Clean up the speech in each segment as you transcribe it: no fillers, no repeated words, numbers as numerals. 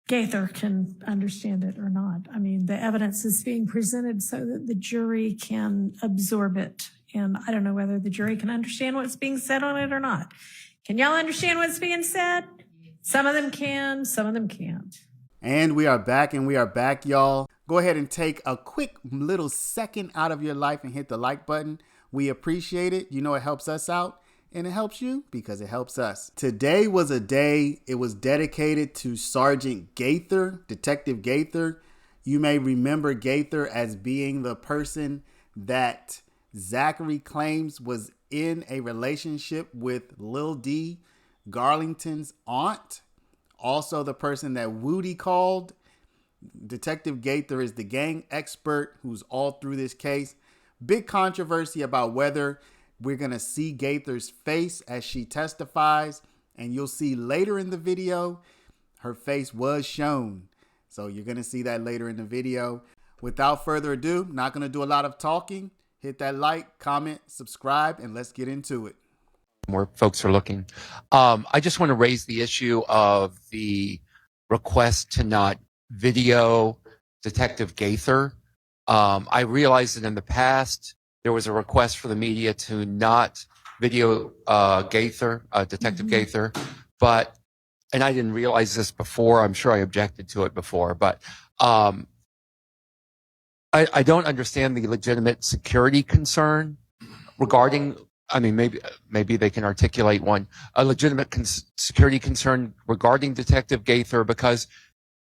Gaither can understand it or not. I mean, the evidence is being presented so that the jury can absorb it. And I don't know whether the jury can understand what's being said on it or not. Can y'all understand what's being said? Some of them can, some of them can't. And we are back, y'all. Go ahead and take a quick little second out of your life and hit the like button. We appreciate it. You know it helps us out, and it helps you because it helps us. Today was a day, it was dedicated to Sergeant Gaither, Detective Gaither. You may remember Gaither as being the person that Zachary claims was in a relationship with Lil D, Garlington's aunt. Also the person that Woody called. Detective Gaither is the gang expert who's all through this case. Big controversy about whether we're going to see Gaither's face as she testifies. And you'll see later in the video, her face was shown. So you're going to see that later in the video. Without further ado, not going to do a lot of talking. Hit that like, comment, subscribe, and let's get into it. More folks are looking. I just want to raise the issue of the request to not video Detective Gaither. I realized that in the past there was a request for the media to not video Gaither, Detective Gaither, and I didn't realize this before. I'm sure I objected to it before, but I don't understand the legitimate security concern regarding. I mean, maybe they can articulate a legitimate security concern regarding Detective Gaither, because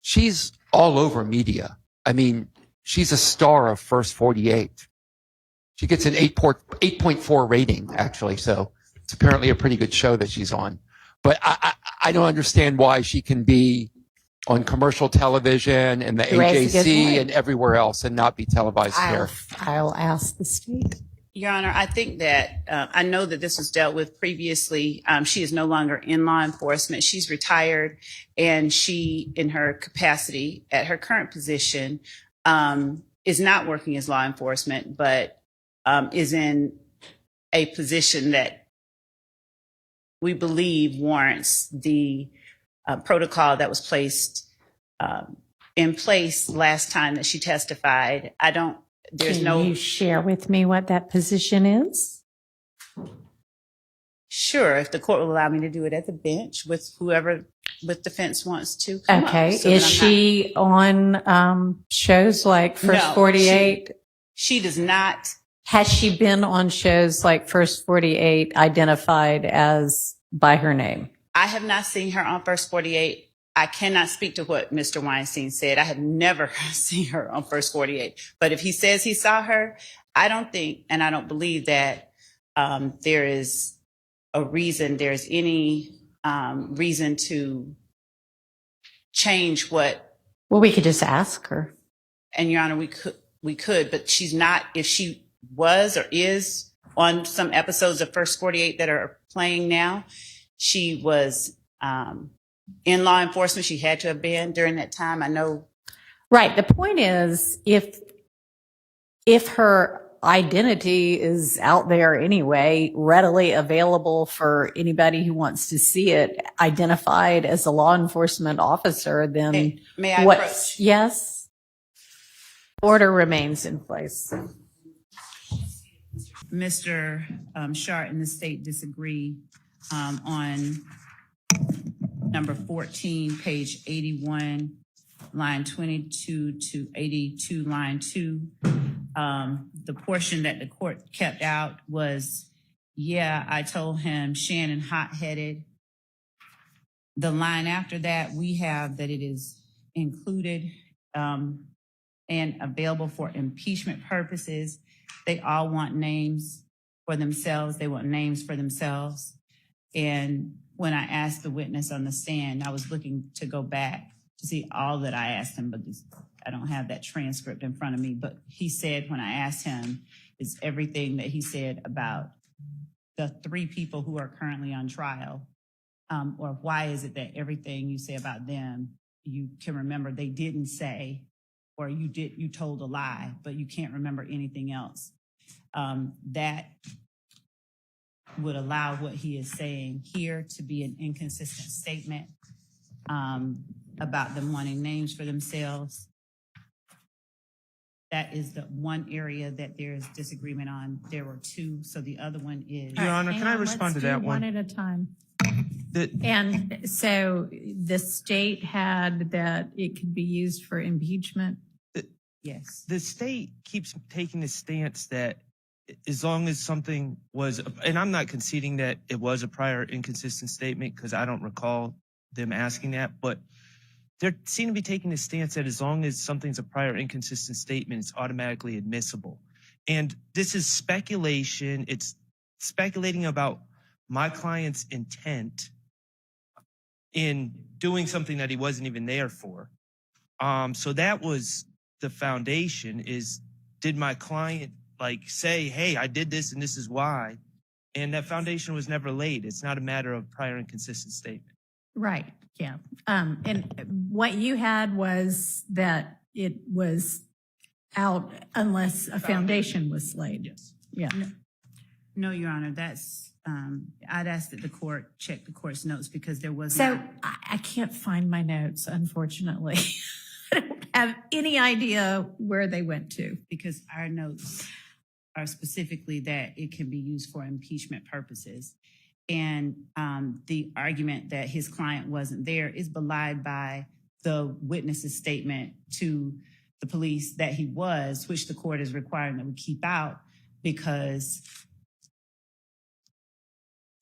she's all over media. I mean, she's a star of First 48. She gets an 8.4 rating, actually. So it's apparently a pretty good show that she's on. But I don't understand why she can be on commercial television and the AJC and everywhere else and not be televised here. I'll ask the state. Your Honor, I think that I know that this was dealt with previously. She is no longer in law enforcement. She's retired, and she, in her capacity at her current position, is not working as law enforcement, but is in a position that we believe warrants the protocol that was placed in place last time that she testified. Can you share with me what that position is? Sure, if the court will allow me to do it at the bench with whoever with defense wants to. Okay, is she on shows like First 48? She does not. Has she been on shows like First 48 identified as by her name? I have not seen her on First 48. I cannot speak to what Mr. Weinstein said. I have never seen her on First 48. But if he says he saw her, I don't think, and I don't believe that there's any reason to change what. Well, we could just ask her. And Your Honor, we could, but she's not. If she was or is on some episodes of First 48 that are playing now, she was in law enforcement. She had to have been during that time. I know. Right. The point is, if her identity is out there anyway, readily available for anybody who wants to see it, identified as a law enforcement officer, then may I approach? Yes. Order remains in place. Mr. Shart and the state disagree on number 14, page 81, line 22 to 82, line 2. The portion that the court kept out was, I told him Shannon hot-headed. The line after that, we have that it is included and available for impeachment purposes. They all want names for themselves. They want names for themselves. And when I asked the witness on the stand, I was looking to go back to see all that I asked him, but I don't have that transcript in front of me. But he said, when I asked him, is everything that he said about the 3 people who are currently on trial, or why is it that everything you say about them, you can remember they didn't say, or you told a lie, but you can't remember anything else. That would allow what he is saying here to be an inconsistent statement. about them wanting names for themselves. That is the one area that there's disagreement on. There were two, so the other one is. Your Honor, Hang can I on, respond to let's do that one one? at a time. The- And so the state had that it could be used for impeachment. Yes. The state keeps taking the stance that as long as something was, and I'm not conceding that it was a prior inconsistent statement because I don't recall them asking that, but they seem to be taking the stance that as long as something's a prior inconsistent statement, it's automatically admissible. And this is speculation. It's speculating about my client's intent in doing something that he wasn't even there for. So that was the foundation is, did my client like say, hey, I did this and this is why? And that foundation was never laid. It's not a matter of prior inconsistent statement. Right, yeah. And what you had was that it was out unless a foundation was laid. Yes. Yeah. No, Your Honor, that's, I'd ask that the court check the court's notes because there was So not. I can't find my notes, unfortunately. I don't have any idea where they went to. Because our notes are specifically that it can be used for impeachment purposes. And the argument that his client wasn't there is belied by the witness's statement to the police that he was, which the court is requiring that we keep out because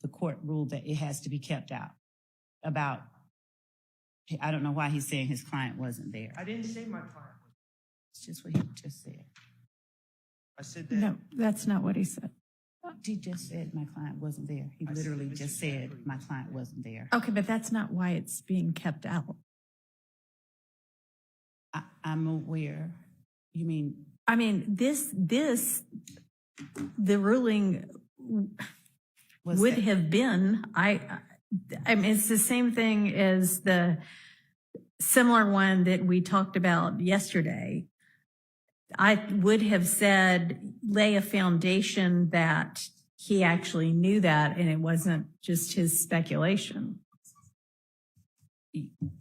the court ruled that it has to be kept out. About, I don't know why he's saying his client wasn't there. I didn't say my client was. It's just what he just said. I said that. No, that's not what he said. He just said my client wasn't there. He I said literally Mr. just said Zachary my was client wasn't there. Okay, but that's not why it's being kept out. I'm aware. You mean, I mean, the ruling was would that- have been, I mean, it's the same thing as the similar one that we talked about yesterday. I would have said, lay a foundation that he actually knew that and it wasn't just his speculation.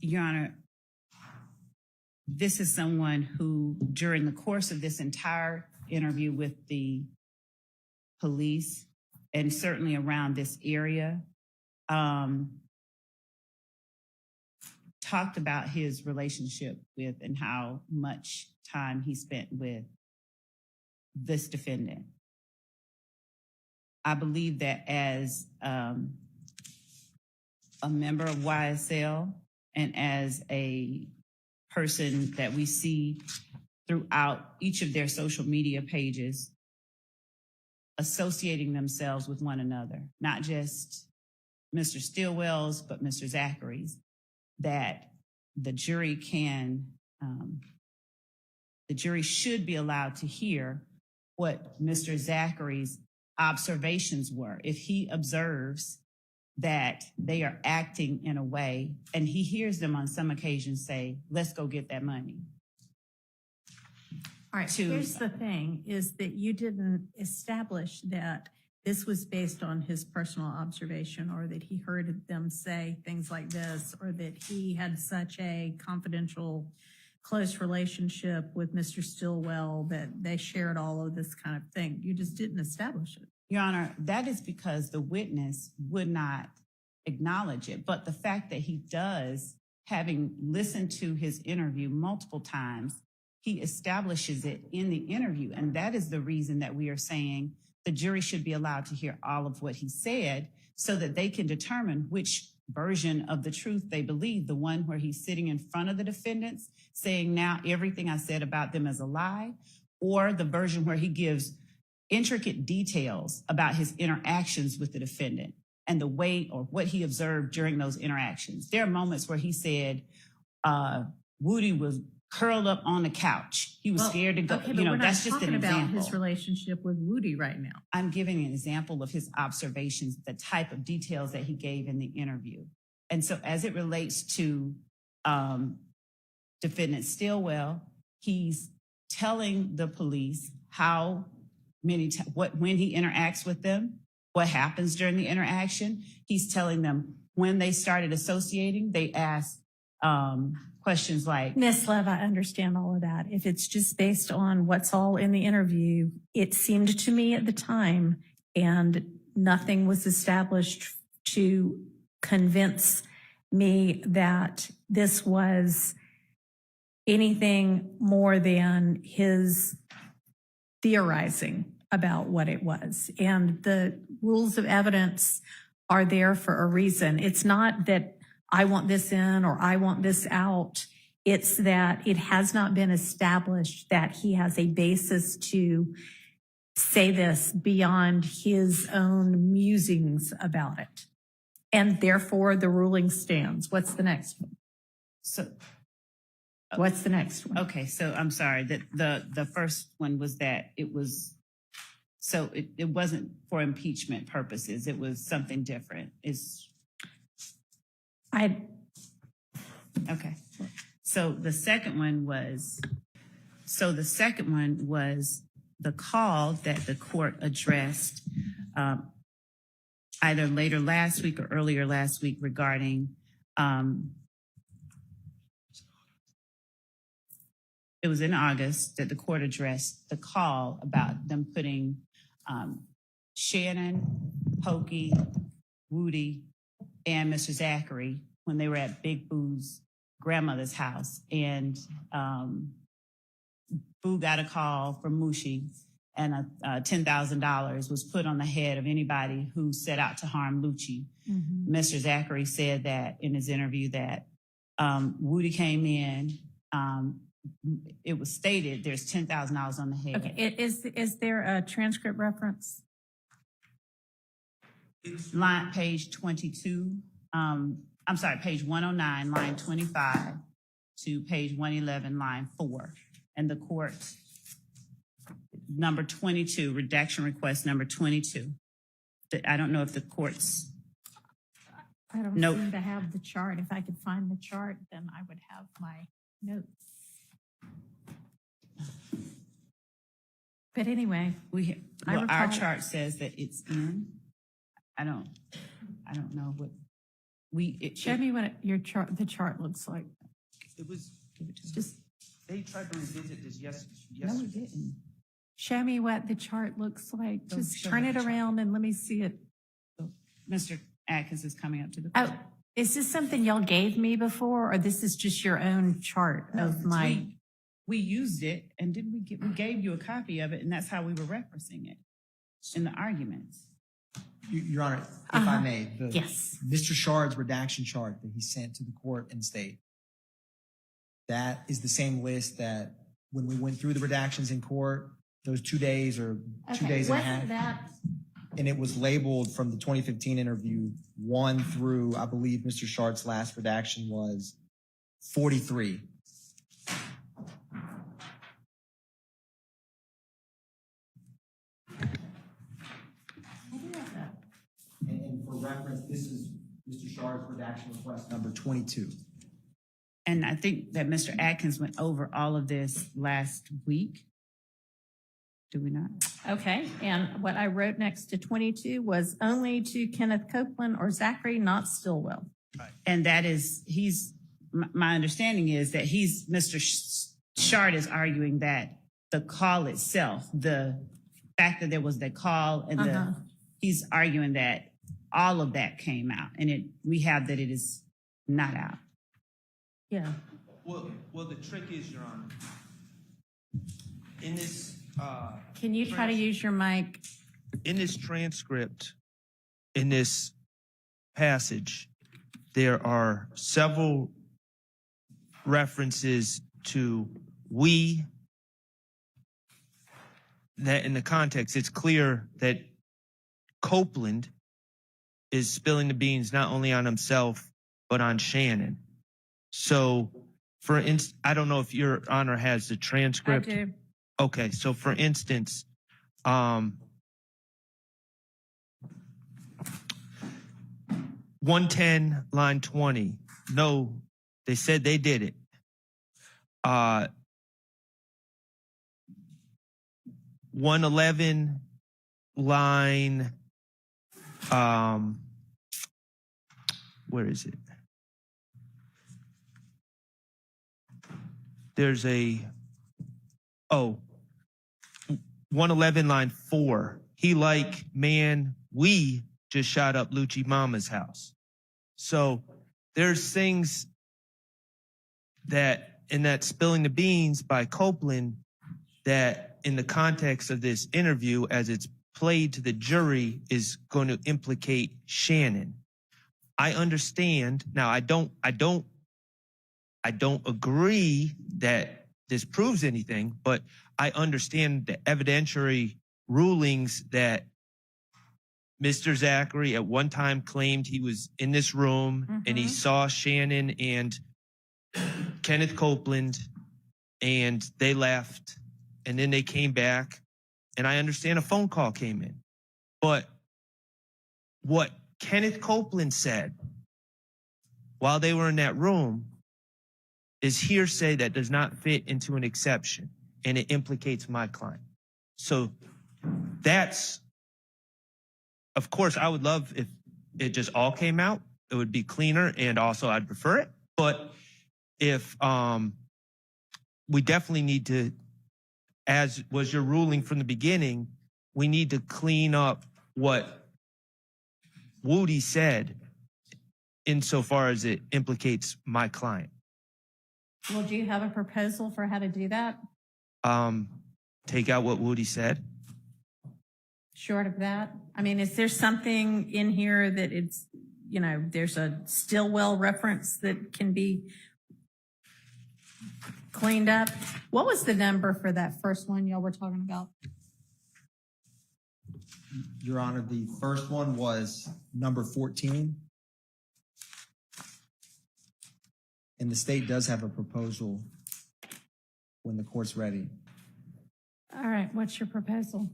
Your Honor, this is someone who, during the course of this entire interview with the police, and certainly around this area, talked about his relationship with and how much time he spent with this defendant. I believe that as a member of YSL and as a person that we see throughout each of their social media pages, associating themselves with one another, not just Mr. Stillwell's, but Mr. Zachary's, that the jury should be allowed to hear what Mr. Zachary's observations were. If he observes that they are acting in a way, and he hears them on some occasions say, let's go get that money. All right, here's the thing, is that you didn't establish that this was based on his personal observation or that he heard them say things like this or that he had such a confidential, close relationship with Mr. Stillwell that they shared all of this kind of thing. You just didn't establish it. Your Honor, that is because the witness would not acknowledge it. But the fact that he does, having listened to his interview multiple times, he establishes it in the interview. And that is the reason that we are saying the jury should be allowed to hear all of what he said so that they can determine which version of the truth they believe, the one where he's sitting in front of the defendants saying, now everything I said about them is a lie, or the version where he gives intricate details about his interactions with the defendant and the way or what he observed during those interactions. There are moments where he said, Woody was curled up on the couch. He was scared to go. Okay, but you know, we're not that's just an talking about example. his relationship with Woody right now. I'm giving an example of his observations, the type of details that he gave in the interview. And so as it relates to defendant Stillwell, he's telling the police how many, when he interacts with them, what happens during the interaction. He's telling them when they started associating, they asked questions like, Ms. Lev, I understand all of that. If it's just based on what's all in the interview, it seemed to me at the time, and nothing was established to convince me that this was anything more than his theorizing about what it was. And the rules of evidence are there for a reason. It's not that I want this in or I want this out. It's that it has not been established that he has a basis to say this beyond his own musings about it. And therefore the ruling stands. What's the next one? so, What's the next one? okay, so I'm sorry that the first one was that it was, so it wasn't for impeachment purposes. It was something different. Okay. So the second one was the call that the court addressed either later last week or earlier last week regarding it was in August that the court addressed the call about them putting Shannon, Pokey, Woody, and Mr. Zachary when they were at Big Boo's grandmother's house. And Boo got a call from Mushi, and $10,000 was put on the head of anybody who set out to harm Lucci. Mm-hmm. Mr. Zachary said that in his interview that Woody came in, it was stated there's $10,000 on the head. Okay, is there a transcript reference? Line page 22, I'm sorry, page 109, line 25 to page 111, line 4. And the court, number 22, redaction request number 22. I don't know if the court's, I don't Nope. seem to have the chart. If I could find the chart, then I would have my notes. But anyway, our recall- chart says that it's in. I don't know what show me what the chart looks like. It was, Just they tried to revisit this No, yesterday. it didn't. show me what the chart looks like. Don't Just show turn me it the chart. around and let me see it. Mr. Atkins is coming up to the. Oh, is this something y'all gave me before, or this is just your own chart No, of my? we used it, and we gave you a copy of it, and that's how we were referencing it in the arguments. Your Honor, if I may, Yes. Mr. Shard's redaction chart that he sent to the court and state, that is the same list that when we went through the redactions in court, those 2 days or 2 days and a half. Wasn't that? And it was labeled from the 2015 interview 1 through, I believe Mr. Shard's last redaction was 43. And for reference, this is Mr. Shard's redaction request number 22. And I think that Mr. Atkins went over all of this last week. Do we not? Okay, and what I wrote next to 22 was only to Kenneth Copeland or Zachary, not Stillwell. And that is, my understanding is that Mr. Shard is arguing that the call itself, the fact that there was the call and he's arguing that all of that came out, and we have that it is not out. Yeah. Well, the trick is, Your Honor, in this, Can you try to use your mic? in this transcript, in this passage, there are several references to we. That in the context, it's clear that Copeland is spilling the beans not only on himself, but on Shannon. So, for instance, I don't know if Your Honor has the transcript. I do. Okay, so for instance, 110, line 20. No, they said they did it. 111, line, where is it? there's 111 line 4. He like, man, we just shot up Lucci Mama's house. So there's things that in that spilling the beans by Copeland that in the context of this interview, as it's played to the jury, is going to implicate Shannon. I understand. Now, I don't agree that this proves anything, but I understand the evidentiary rulings that Mr. Zachary at one time claimed he was in this room and he saw Shannon and Kenneth Copeland and they left and then they came back. And I understand a phone call came in. But what Kenneth Copeland said while they were in that room is hearsay that does not fit into an exception, and it implicates my client. So that's, of course, I would love if it just all came out. It would be cleaner, and also I'd prefer it. But if we definitely need to, as was your ruling from the beginning, we need to clean up what Woody said insofar as it implicates my client. Well, do you have a proposal for how to do that? Take out what Woody said. Short of that? I mean, is there something in here that it's, you know, there's a Stillwell reference that can be cleaned up? What was the number for that first one y'all were talking about? Your Honor, the first one was number 14. And the state does have a proposal when the court's ready. All right, what's your proposal?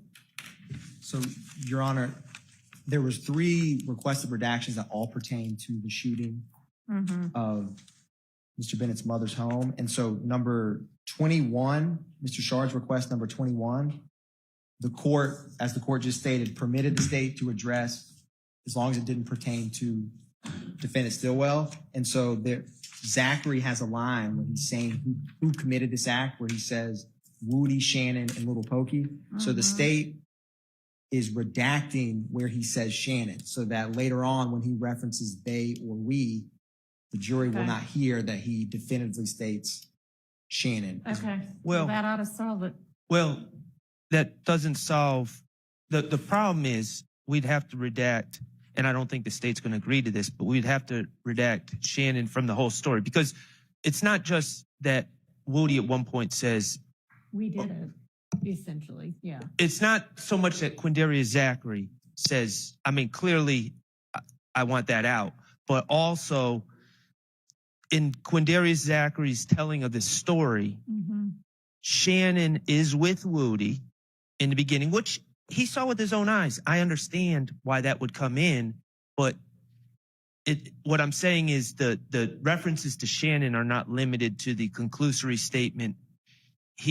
So, Your Honor, there was 3 requested redactions that all pertain to the shooting of Mr. Bennett's mother's home. And so number 21, Mr. Shard's request number 21, the court, as the court just stated, permitted the state to address as long as it didn't pertain to defendant Stillwell. And so there, Zachary has a line when he's saying who committed this act, where he says Woody, Shannon, and Little Pokey. So the state is redacting where he says Shannon, so that later on when he references they or we, the jury will not hear that he definitively states Shannon. Okay, Well, that ought to solve it. Well, that doesn't solve, the problem is we'd have to redact, and I don't think the state's going to agree to this, but we'd have to redact Shannon from the whole story, because it's not just that Woody at one point says, We did it, essentially, yeah. it's not so much that Quindarius Zachary says, I mean, clearly I want that out, but also in Quindarius Zachary's telling of this story, Shannon is with Woody in the beginning, which he saw with his own eyes. I understand why that would come in, but what I'm saying is the references to Shannon are not limited to the conclusory statement.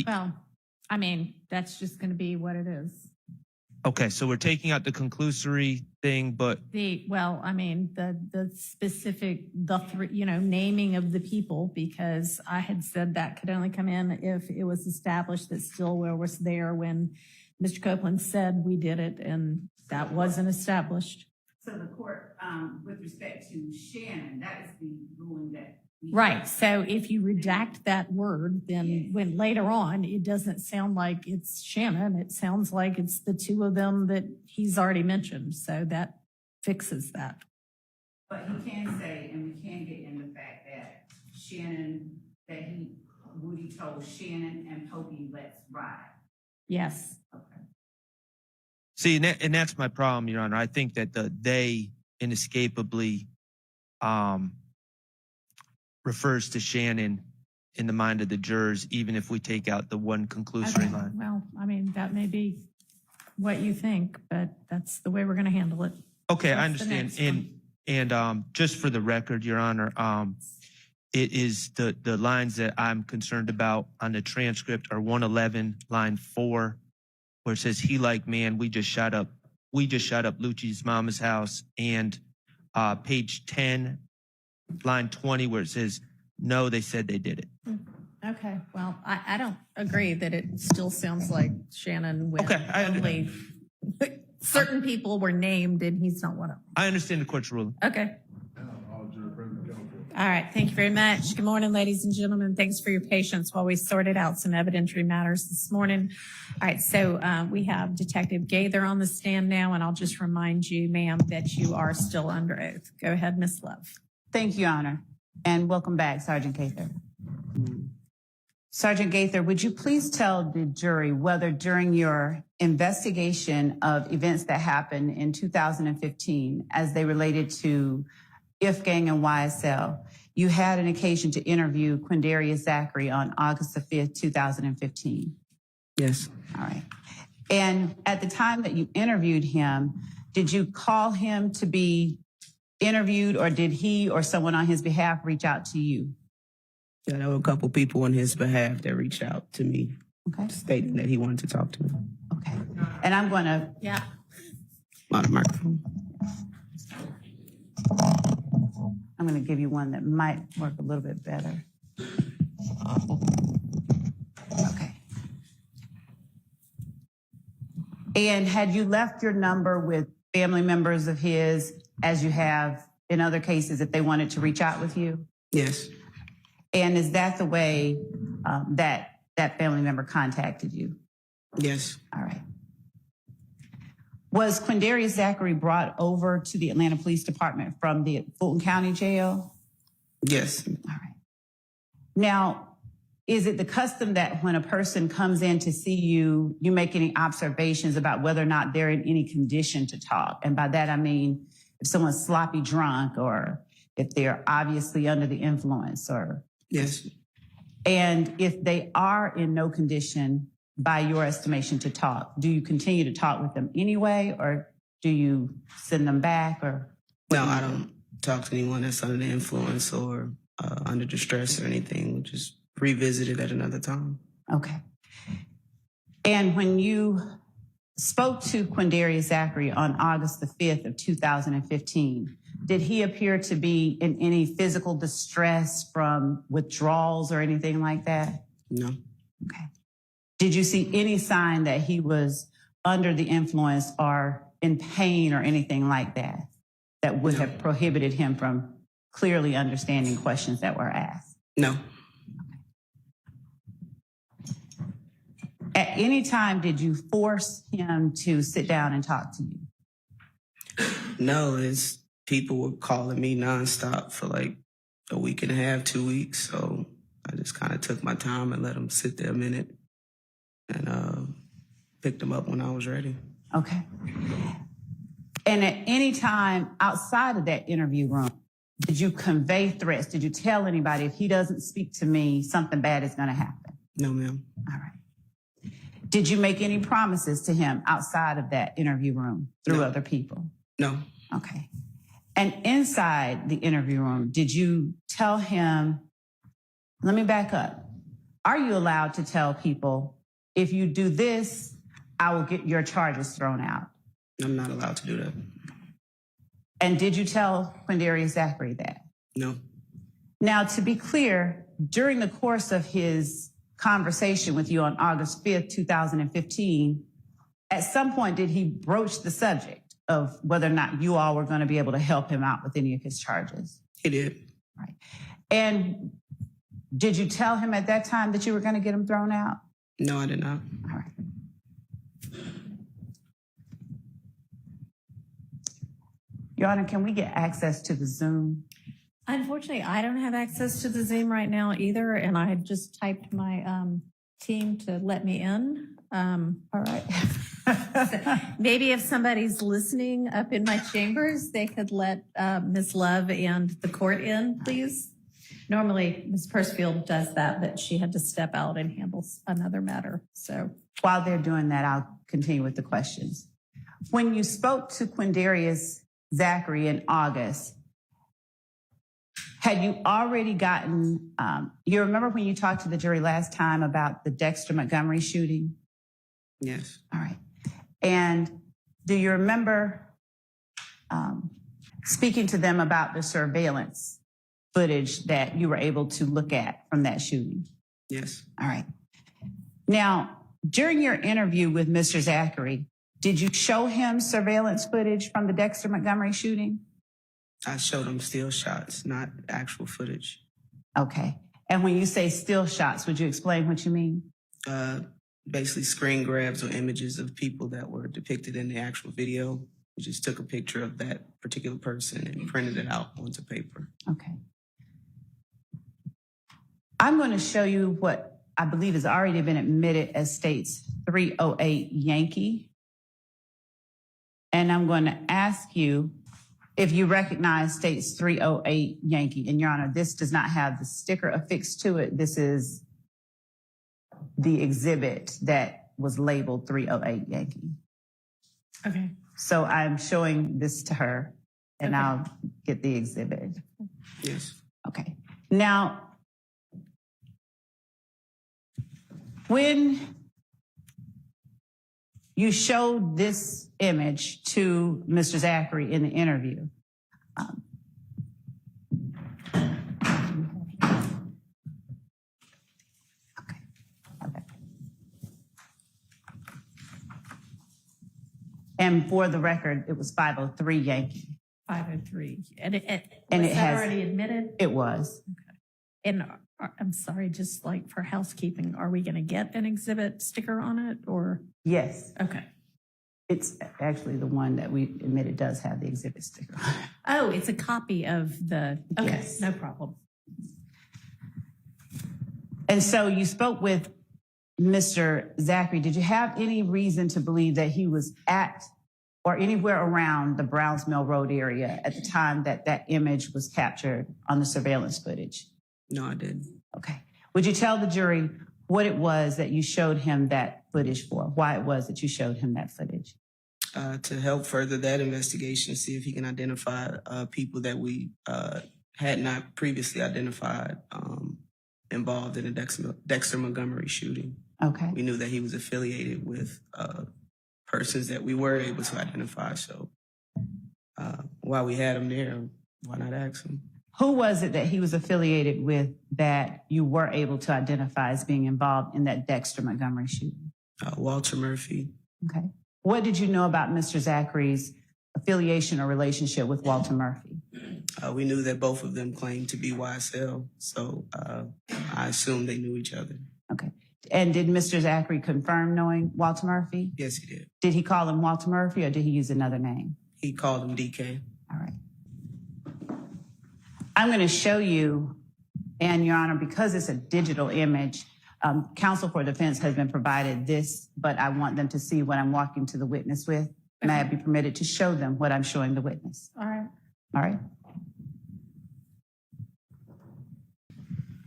Well, I mean, that's just going to be what it is. Okay, so we're taking out the conclusory thing, but The specific, naming of the people, because I had said that could only come in if it was established that Stillwell was there when Mr. Copeland said we did it, and that wasn't established. So the court, with respect to Shannon, that is the ruling that. Right. So if you redact that word, then when later on, it doesn't sound like it's Shannon. It sounds like it's the two of them that he's already mentioned. So that fixes that. But he can say, and we can get in the fact that Shannon, Woody told Shannon and Pokey, let's ride. Yes. Okay. see, and that's my problem, Your Honor. I think that they inescapably refers to Shannon in the mind of the jurors, even if we take out the one conclusory line. Well, I mean, that may be what you think, but that's the way we're going to handle it. Okay, I What's the understand. next And just for the record, Your Honor, it is the lines that I'm concerned about on the transcript are 111, line 4, where it says, he like, man, we just shot up Lucci's mama's house, and page 10, line 20, where it says, no, they said they did it. Okay, well, I don't agree that it still sounds like Shannon went Okay, only certain people were named and he's not one of them. I understand the court's ruling. Okay. All right, thank you very much. Good morning, ladies and gentlemen. Thanks for your patience while we sorted out some evidentiary matters this morning. All right, so we have Detective Gaither on the stand now, and I'll just remind you, ma'am, that you are still under oath. Go ahead, Ms. Love. Thank you, Your Honor, and welcome back, Sergeant Gaither. Sergeant Gaither, would you please tell the jury whether during your investigation of events that happened in 2015 as they related to If Gang and YSL, you had an occasion to interview Quindarius Zachary on August the 5th, 2015? Yes. All right. And at the time that you interviewed him, did you call him to be interviewed, or did he or someone on his behalf reach out to you? Yeah, there were a couple people on his behalf that reached out to me, Okay. stating that he wanted to talk to me. Okay. And I'm going to Yeah. On the microphone. give you one that might work a little bit better. Okay. And had you left your number with family members of his, as you have in other cases, if they wanted to reach out with you? Yes. And is that the way that family member contacted you? Yes. All right. Was Quindarius Zachary brought over to the Atlanta Police Department from the Fulton County Jail? Yes. All right. Now, is it the custom that when a person comes in to see you, you make any observations about whether or not they're in any condition to talk? And by that, I mean, if someone's sloppy drunk or if they're obviously under the influence or... Yes. And if they are in no condition, by your estimation, to talk, do you continue to talk with them anyway, or do you send them back? Or No, I don't talk to anyone that's under the influence or under distress or anything. We'll just revisit it at another time. Okay. And when you spoke to Quindarius Zachary on August the 5th of 2015, did he appear to be in any physical distress from withdrawals or anything like that? No. Okay. Did you see any sign that he was under the influence or in pain or anything like that, that would have prohibited him from clearly understanding questions that were asked? No. At any time, did you force him to sit down and talk to you? No, it's people were calling me nonstop for like a week and a half, 2 weeks. So I just kind of took my time and let him sit there a minute and picked him up when I was ready. Okay. And at any time outside of that interview room, did you convey threats? Did you tell anybody, if he doesn't speak to me, something bad is going to happen? No, ma'am. All right. Did you make any promises to him outside of that interview room through other people? No. Okay. And inside the interview room, did you tell him, let me back up. Are you allowed to tell people, if you do this, I will get your charges thrown out? I'm not allowed to do that. And did you tell Quindarius Zachary that? No. Now, to be clear, during the course of his conversation with you on August 5th, 2015, at some point did he broach the subject of whether or not you all were going to be able to help him out with any of his charges? He did. Right. And did you tell him at that time that you were going to get him thrown out? No, I did not. All right. Your Honor, can we get access to the Zoom? Unfortunately, I don't have access to the Zoom right now either, and I had just typed my team to let me in. All right. So maybe if somebody's listening up in my chambers, they could let Ms. Love and the court in, please. Normally, Ms. Persfield does that, but she had to step out and handle another matter. So while they're doing that, I'll continue with the questions. When you spoke to Quindarius Zachary in August, had you already gotten, you remember when you talked to the jury last time about the Dexter Montgomery shooting? Yes. All right. And do you remember speaking to them about the surveillance footage that you were able to look at from that shooting? Yes. All right. Now, during your interview with Mr. Zachary, did you show him surveillance footage from the Dexter Montgomery shooting? I showed him still shots, not actual footage. Okay. And when you say still shots, would you explain what you mean? Basically screen grabs or images of people that were depicted in the actual video. We just took a picture of that particular person and printed it out onto paper. Okay. I'm going to show you what I believe has already been admitted as states 308 Yankee. And I'm going to ask you if you recognize states 308 Yankee. And Your Honor, this does not have the sticker affixed to it. This is the exhibit that was labeled 308 Yankee. Okay. So I'm showing this to her, and Okay. I'll get the exhibit. Yes. Okay. Now, when you showed this image to Mr. Zachary in the interview, okay. And for the record, it was 503 Yankee. 503. And it And was it that has- already admitted? It was. And I'm sorry, just like for housekeeping, are we going to get an exhibit sticker on it or? Yes. Okay. It's actually the one that we admitted does have the exhibit sticker on it. Oh, it's a copy of the, okay, Yes. no problem. And so you spoke with Mr. Zachary. Did you have any reason to believe that he was at or anywhere around the Browns Mill Road area at the time that that image was captured on the surveillance footage? No, I didn't. Okay. Would you tell the jury what it was that you showed him that footage for? Why it was that you showed him that footage? To help further that investigation, see if he can identify people that we had not previously identified involved in the Dexter Montgomery shooting. Okay. We knew that he was affiliated with persons that we were able to identify. So while we had him there, why not ask him? Who was it that he was affiliated with that you were able to identify as being involved in that Dexter Montgomery shooting? Walter Murphy. Okay. What did you know about Mr. Zachary's affiliation or relationship with Walter Murphy? We knew that both of them claimed to be YSL, so I assumed they knew each other. Okay. And did Mr. Zachary confirm knowing Walter Murphy? Yes, he did. Did he call him Walter Murphy or did he use another name? He called him DK. All right. I'm going to show you, and Your Honor, because it's a digital image, counsel for defense has been provided this, but I want them to see what I'm walking to the witness with. May I be permitted to show them what I'm showing the witness? All right. All right.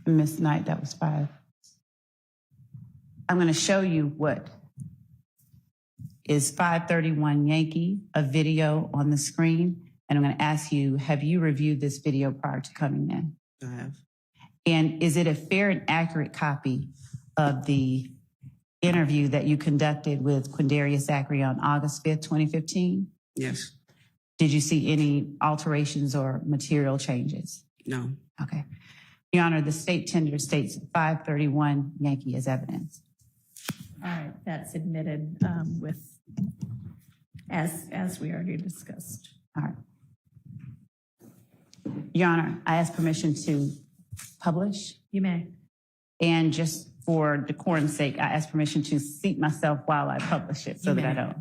Miss Knight, that was 5. I'm going to show you what is 531 Yankee, a video on the screen. And I'm going to ask you, have you reviewed this video prior to coming in? I have. And is it a fair and accurate copy of the interview that you conducted with Quindarius Zachary on August 5th, 2015? Yes. Did you see any alterations or material changes? No. Okay. Your Honor, the state tender states 531 Yankee as evidence. All right. That's admitted with, as we already discussed. All right. Your Honor, I ask permission to publish. You may. And just for decorum's sake, I ask permission to seat myself while I publish it so You that I may. don't.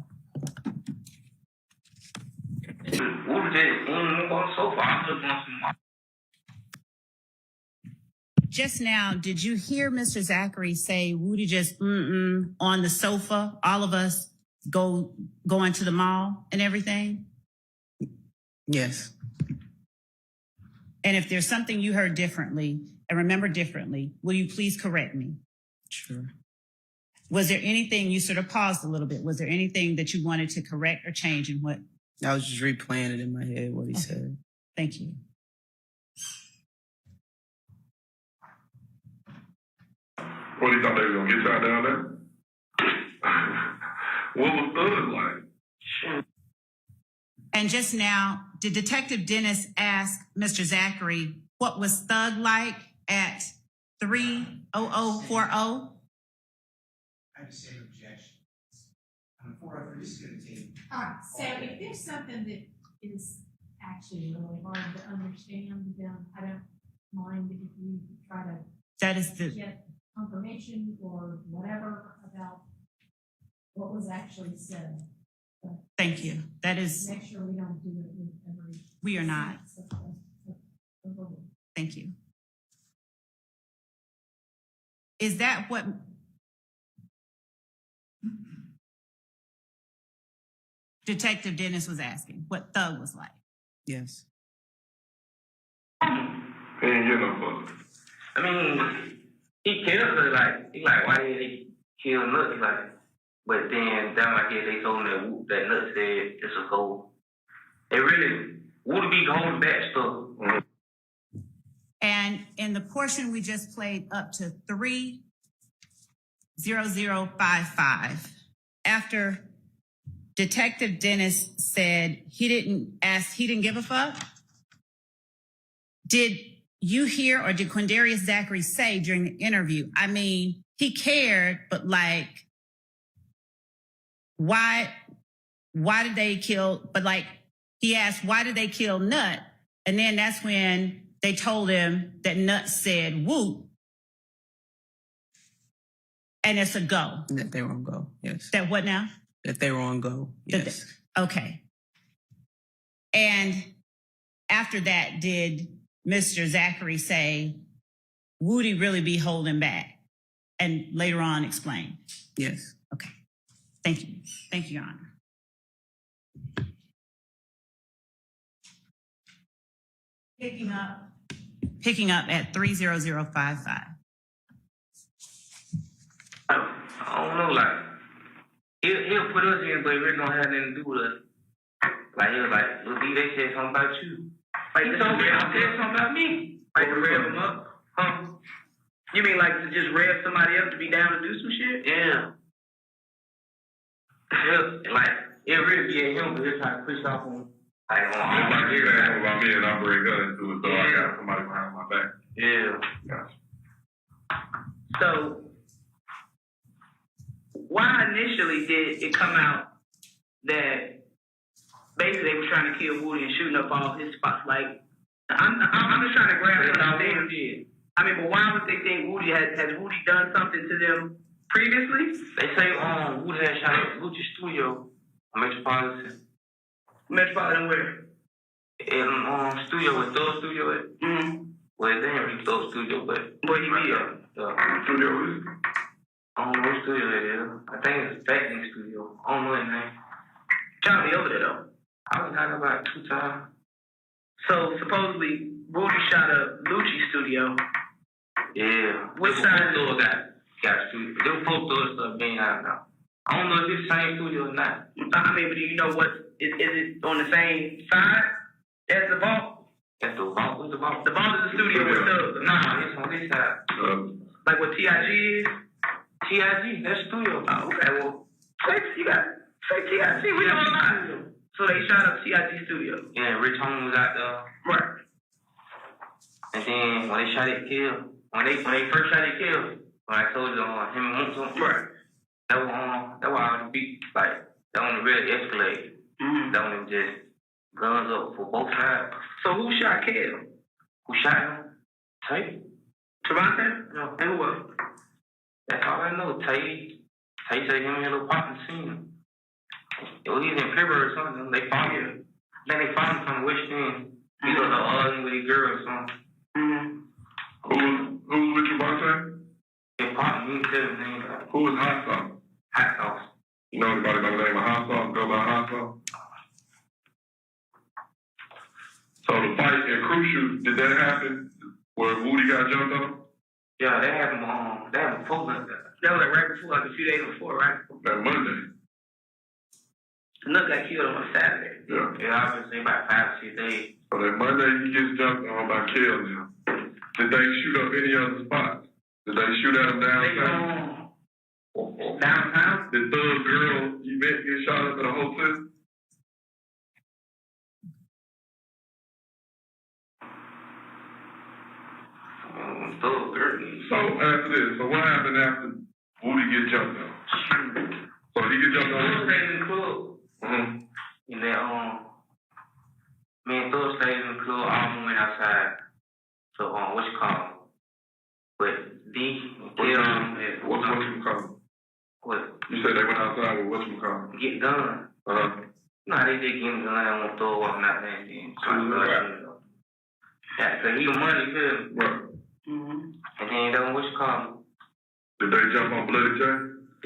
Just now, did you hear Mr. Zachary say, Woody just on the sofa, all of us going to the mall and everything? Yes. And if there's something you heard differently and remember differently, will you please correct me? Sure. Was there anything, you sort of paused a little bit, was there anything that you wanted to correct or change in what? I was just replaying it in my head, what he said. Thank you. What do you thought they were gonna get y'all down there? What was Thug like? And just now, did Detective Dennis ask Mr. Zachary what was Thug like at 30040. I just say objection. For this is going to take. All right, so if there's something that is actually really hard to understand, then I don't mind if you try to That is the, get confirmation or whatever about what was actually said. thank you. That is, Make sure we don't do it with every. we are not. sentence of the rule. Thank you. Is that what? Detective Dennis was asking, what Thug was like? Yes. He ain't get no fuck. I mean, he killed her, like, he like, why did he kill Nuts? Like, but then down like here, they told him that Nuts said it's a goal. It really would be holding back stuff. And in the portion we just played up to 30055, after Detective Dennis said he didn't give a fuck, did you hear or did Quindarius Zachary say during the interview, I mean, he cared, but like, why did they kill, but like, he asked, why did they kill Nut? And then that's when they told him that Nut said, whoop. And it's a go. That they were on go. Yes. That what now? That they were on go. Yes. Okay. And after that, did Mr. Zachary say, would he really be holding back? And later on explain. Yes. Okay. Thank you. Thank you, Your Honor. Picking up at 30055. I don't know, like, he'll put us in, but it really don't have nothing to do with us. Like, he was like, look, they said something about you. Like, he told me they said something about me. Like, to rev him up? Huh? You mean like to just rev somebody up to be down to do some shit? Yeah. Like, it really be at him, but they're trying to push off on him. Like, Just like you said something about me and I bring gun into it, so I got somebody behind my back. yeah. Gotcha. So, why initially did it come out that basically they were trying to kill Woody and shooting up all his spots? Like, I'm just trying to grasp what I'm saying. I mean, but why would they think Woody has Woody done something to them previously? They say, Woody had shot at Gucci Studio, Metropolitan. Metropolitan where? In studio with Thug Studio at. Mm-hmm. Well, they ain't really Thug Studio, but. Where he be at? Studio is. I don't know what studio it is. I think it's Fattening Studio. I don't know his name. Y'all be over there though. I was talking about 2 times. So supposedly Woody shot up Lucci Studio. Yeah. Which side? Got studio. Them folk Thug stuff being out now. I don't know if it's the same studio or not. I mean, but do you know what is it on the same side as the vault? That's the vault. What's the vault? The vault is the studio with Thug. Nah, it's on this side. Like what TIG is? TIG, that's studio. Oh, okay. Well, say TIG. We know a lot. So they shot up TIG Studio. Yeah, Rich Homie was out there. Right. And then when they shot it, kill. When they first shot it, kill. When I told you him and Moonson. Right. That was all the beat, like, that one really escalated. Mm-hmm. That one just guns up for both sides. So who shot Kel? Who shot him? Tay. Trevante? No. And who else? That's all I know. Tay said him and little pop and seen him. He's in February or something. They found him. Then they found him from the West End. He was arguing with a girl or something. Mm-hmm. Who was with Trevante? They pop and he didn't tell his name. Who was Hot Sauce? Hot Sauce. You know anybody by the name of Hot Sauce? Go by Hot Sauce? So the fight in Crucial, did that happen where Woody got jumped on? Yeah, they had him before like that. That was like right before, like a few days before, right? That Monday. Nuck got killed on Saturday. Yeah. Yeah, I would say about 5-6 days. So that Monday he gets jumped on by Kel now. Did they shoot up any other spots? Did they shoot at him downtown? Downtown? Did Thug Girl event get shot up at a hotel? Thug Girl get So after this, so what happened after Woody get jumped on? So he get jumped on? Stayed in the club. Mm-hmm. And then, me and Thor stayed in the club, all went outside. So, what you call it? But What you call it? what? You said they went outside with what you call it? Get done. Uh-huh. No, they just give me the line on Thor walking out there and then. Yeah, so he the money, you feel me? Right. And then, what you call it? Did they jump on Bloody J?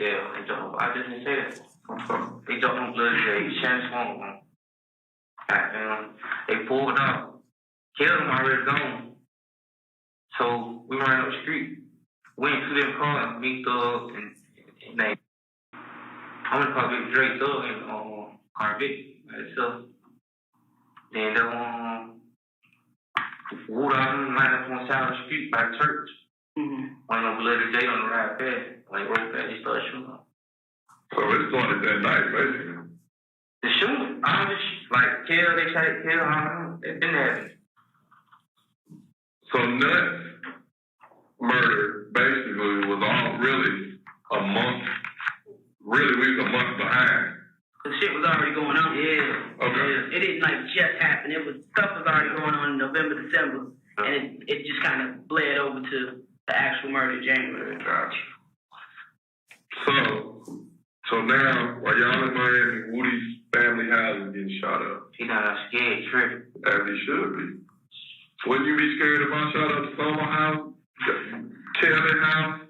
Yeah, they jumped. I just didn't say that. I'm sorry. They jumped on Bloody J, Shannon Swamp one. They pulled up. Killed him already gone. So we ran up the street. Went to them cars, me, Thug, and they. I'm gonna call Big Drake, Thug, and Carvick. So then Wood out and line up on the side of the street by the church. Went on Bloody J on the ride past. Like right past, they started shooting up. So it started that night, basically. The shooting, all this, like, they tried to kill, it didn't happen. So Nuts murder basically was all really a month. Really, we was a month behind. The shit was already going on. Yeah. Okay. It didn't like just happen. Stuff was already going on in November, December, and it just kind of bled over to the actual murder in January. Gotcha. So now, while y'all in Miami, Woody's family house is getting shot up. He not scared, tripping. As he should be. Wouldn't you be scared if I shot up Summer house, Kelly house,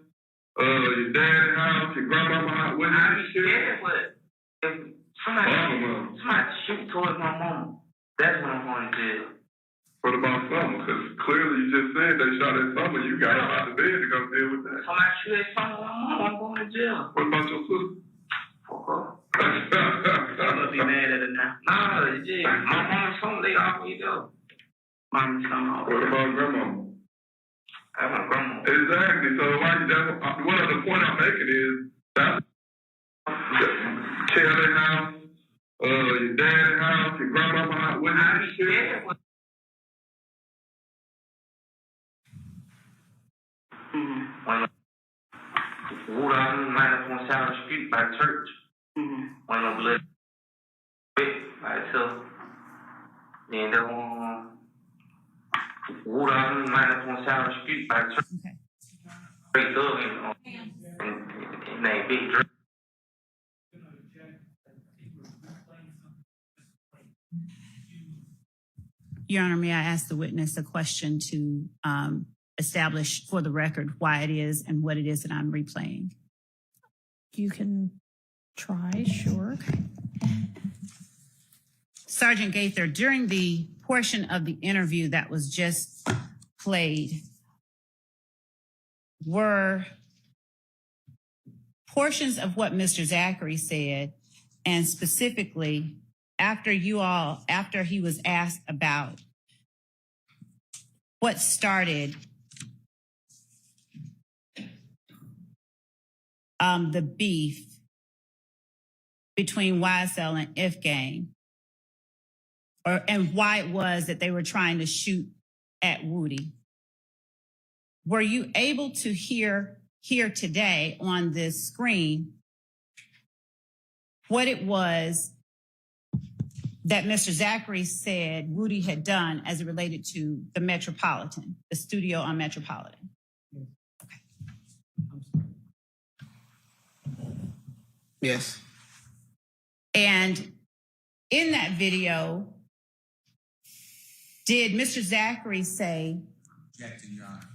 your dad's house, your grandmama's house? Wouldn't you be scared? But if somebody shoot towards my mama, that's when I'm going to jail. What about Summer? Because clearly you just said they shot at Summer. You got out of bed to go deal with that. Somebody shoot at my mama, I'm going to jail. What about your sister? Fuck up. I'm gonna be mad at it now. Nah, yeah. My mama's home, they always go. Mom's coming off. What about grandmama? I want grandma. Exactly. So one of the point I'm making is that Kelly house, your dad's house, your grandmama's house. Wouldn't you be scared? Wood out and line up on the side of the street by the church. Went on Bloody by itself. Then Wood out and line up on the side of the street by the church. Straight up and named Big Drake. Your Honor, may I ask the witness a question to establish for the record why it is and what it is that I'm replaying? You can try, sure. Sergeant Gaither, during the portion of the interview that was just played, were portions of what Mr. Zachary said, and specifically after he was asked about what started the beef between YSL and If Gang, and why it was that they were trying to shoot at Woody. Were you able to hear today on this screen what it was that Mr. Zachary said Woody had done as it related to the Metropolitan, the studio on Metropolitan? Yes. And in that video, did Mr. Zachary say? Objecting, Your Honor.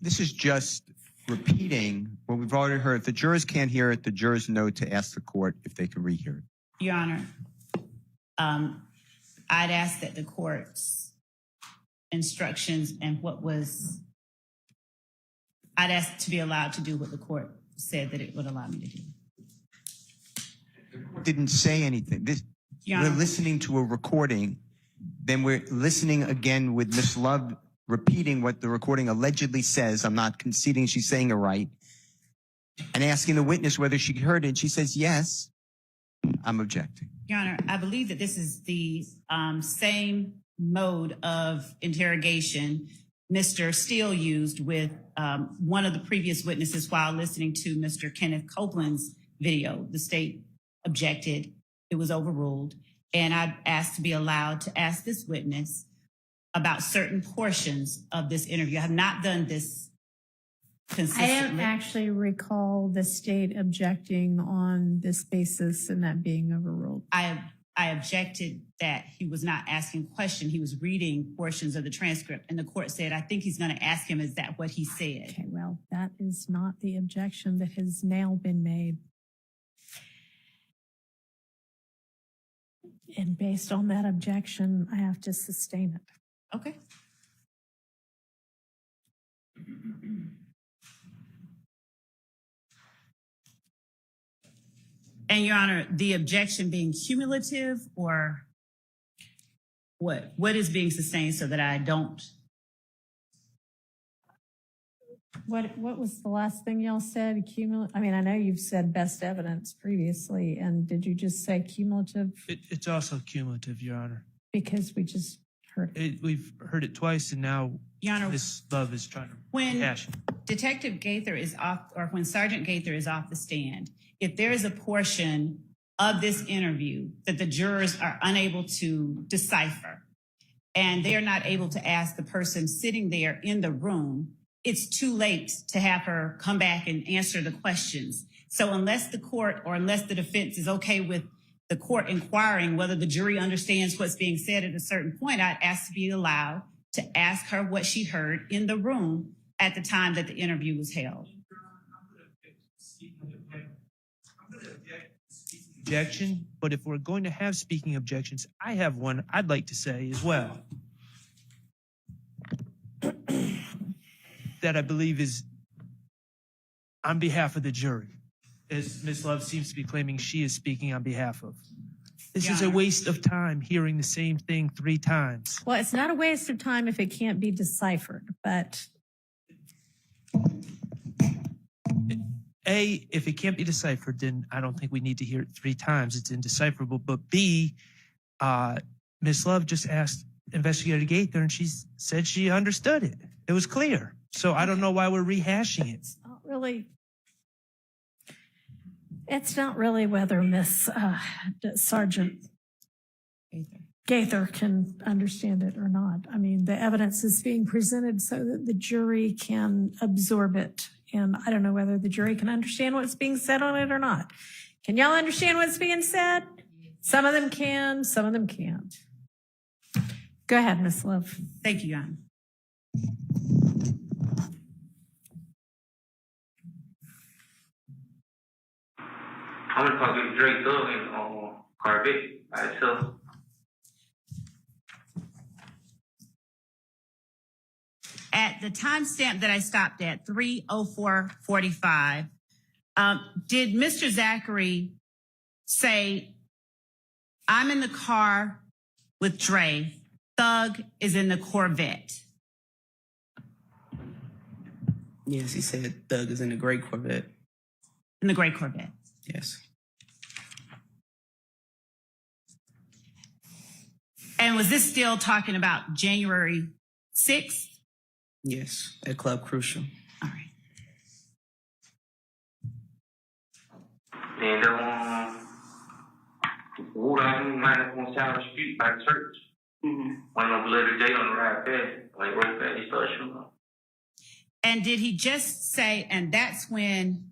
This is just repeating what we've already heard. If the jurors can't hear it, the jurors know to ask the court if they can rehear it. Your Honor, I'd ask that the court's instructions and I'd ask to be allowed to do what the court said that it would allow me to do. The court didn't say anything. Your We're Honor. listening to a recording, then we're listening again with Ms. Love repeating what the recording allegedly says. I'm not conceding she's saying it right. And asking the witness whether she heard it. She says, yes, I'm objecting. Your Honor, I believe that this is the same mode of interrogation Mr. Steele used with one of the previous witnesses while listening to Mr. Kenneth Copeland's video. The state objected. It was overruled. And I asked to be allowed to ask this witness about certain portions of this interview. I have not done this I consistently. don't actually recall the state objecting on this basis and that being overruled. I objected that he was not asking a question. He was reading portions of the transcript, and the court said, I think he's going to ask him, is that what he said? Okay, well, that is not the objection that has now been made. And based on that objection, I have to sustain it. Okay. And Your Honor, the objection being cumulative or what? What is being sustained so that I don't? What was the last thing y'all said? I mean, I know you've said best evidence previously, and did you just say cumulative? It's also cumulative, Your Honor. Because we just heard it. We've heard it twice, and now Your Honor, Ms. Love is trying to when cash it. Detective Gaither is off, or when Sergeant Gaither is off the stand, if there is a portion of this interview that the jurors are unable to decipher, and they're not able to ask the person sitting there in the room, it's too late to have her come back and answer the questions. So unless the court or unless the defense is okay with the court inquiring whether the jury understands what's being said at a certain point, I'd ask to be allowed to ask her what she heard in the room at the time that the interview was held. Objection, but if we're going to have speaking objections, I have one I'd like to say as well. That I believe is on behalf of the jury, as Ms. Love seems to be claiming she is speaking on behalf of. This is a waste of time hearing the same thing 3 times. Well, it's not a waste of time if it can't be deciphered, but A, if it can't be deciphered, then I don't think we need to hear it 3 times. It's indecipherable. But B, Ms. Love just asked Investigator Gaither, and she said she understood it. It was clear. So I don't know why we're rehashing it. it's not really whether Miss Sergeant Gaither can understand it or not. I mean, the evidence is being presented so that the jury can absorb it. And I don't know whether the jury can understand what's being said on it or not. Can y'all understand what's being said? Some of them can, some of them can't. Go ahead, Miss Love. Thank you, Your Honor. I'm gonna talk to Drake Thug and Corvette by itself. At the timestamp that I stopped at, 3:04:45, did Mr. Zachary say, I'm in the car with Dre, Thug is in the Corvette? Yes, he said Thug is in the gray Corvette. In the gray Corvette. Yes. And was this still talking about January 6th? Yes, at Club Crucial. All right. And Wood out might have on South Street by the church. When on Bloody J on the ride past, like right back, he started shooting up. And did he just say, and that's when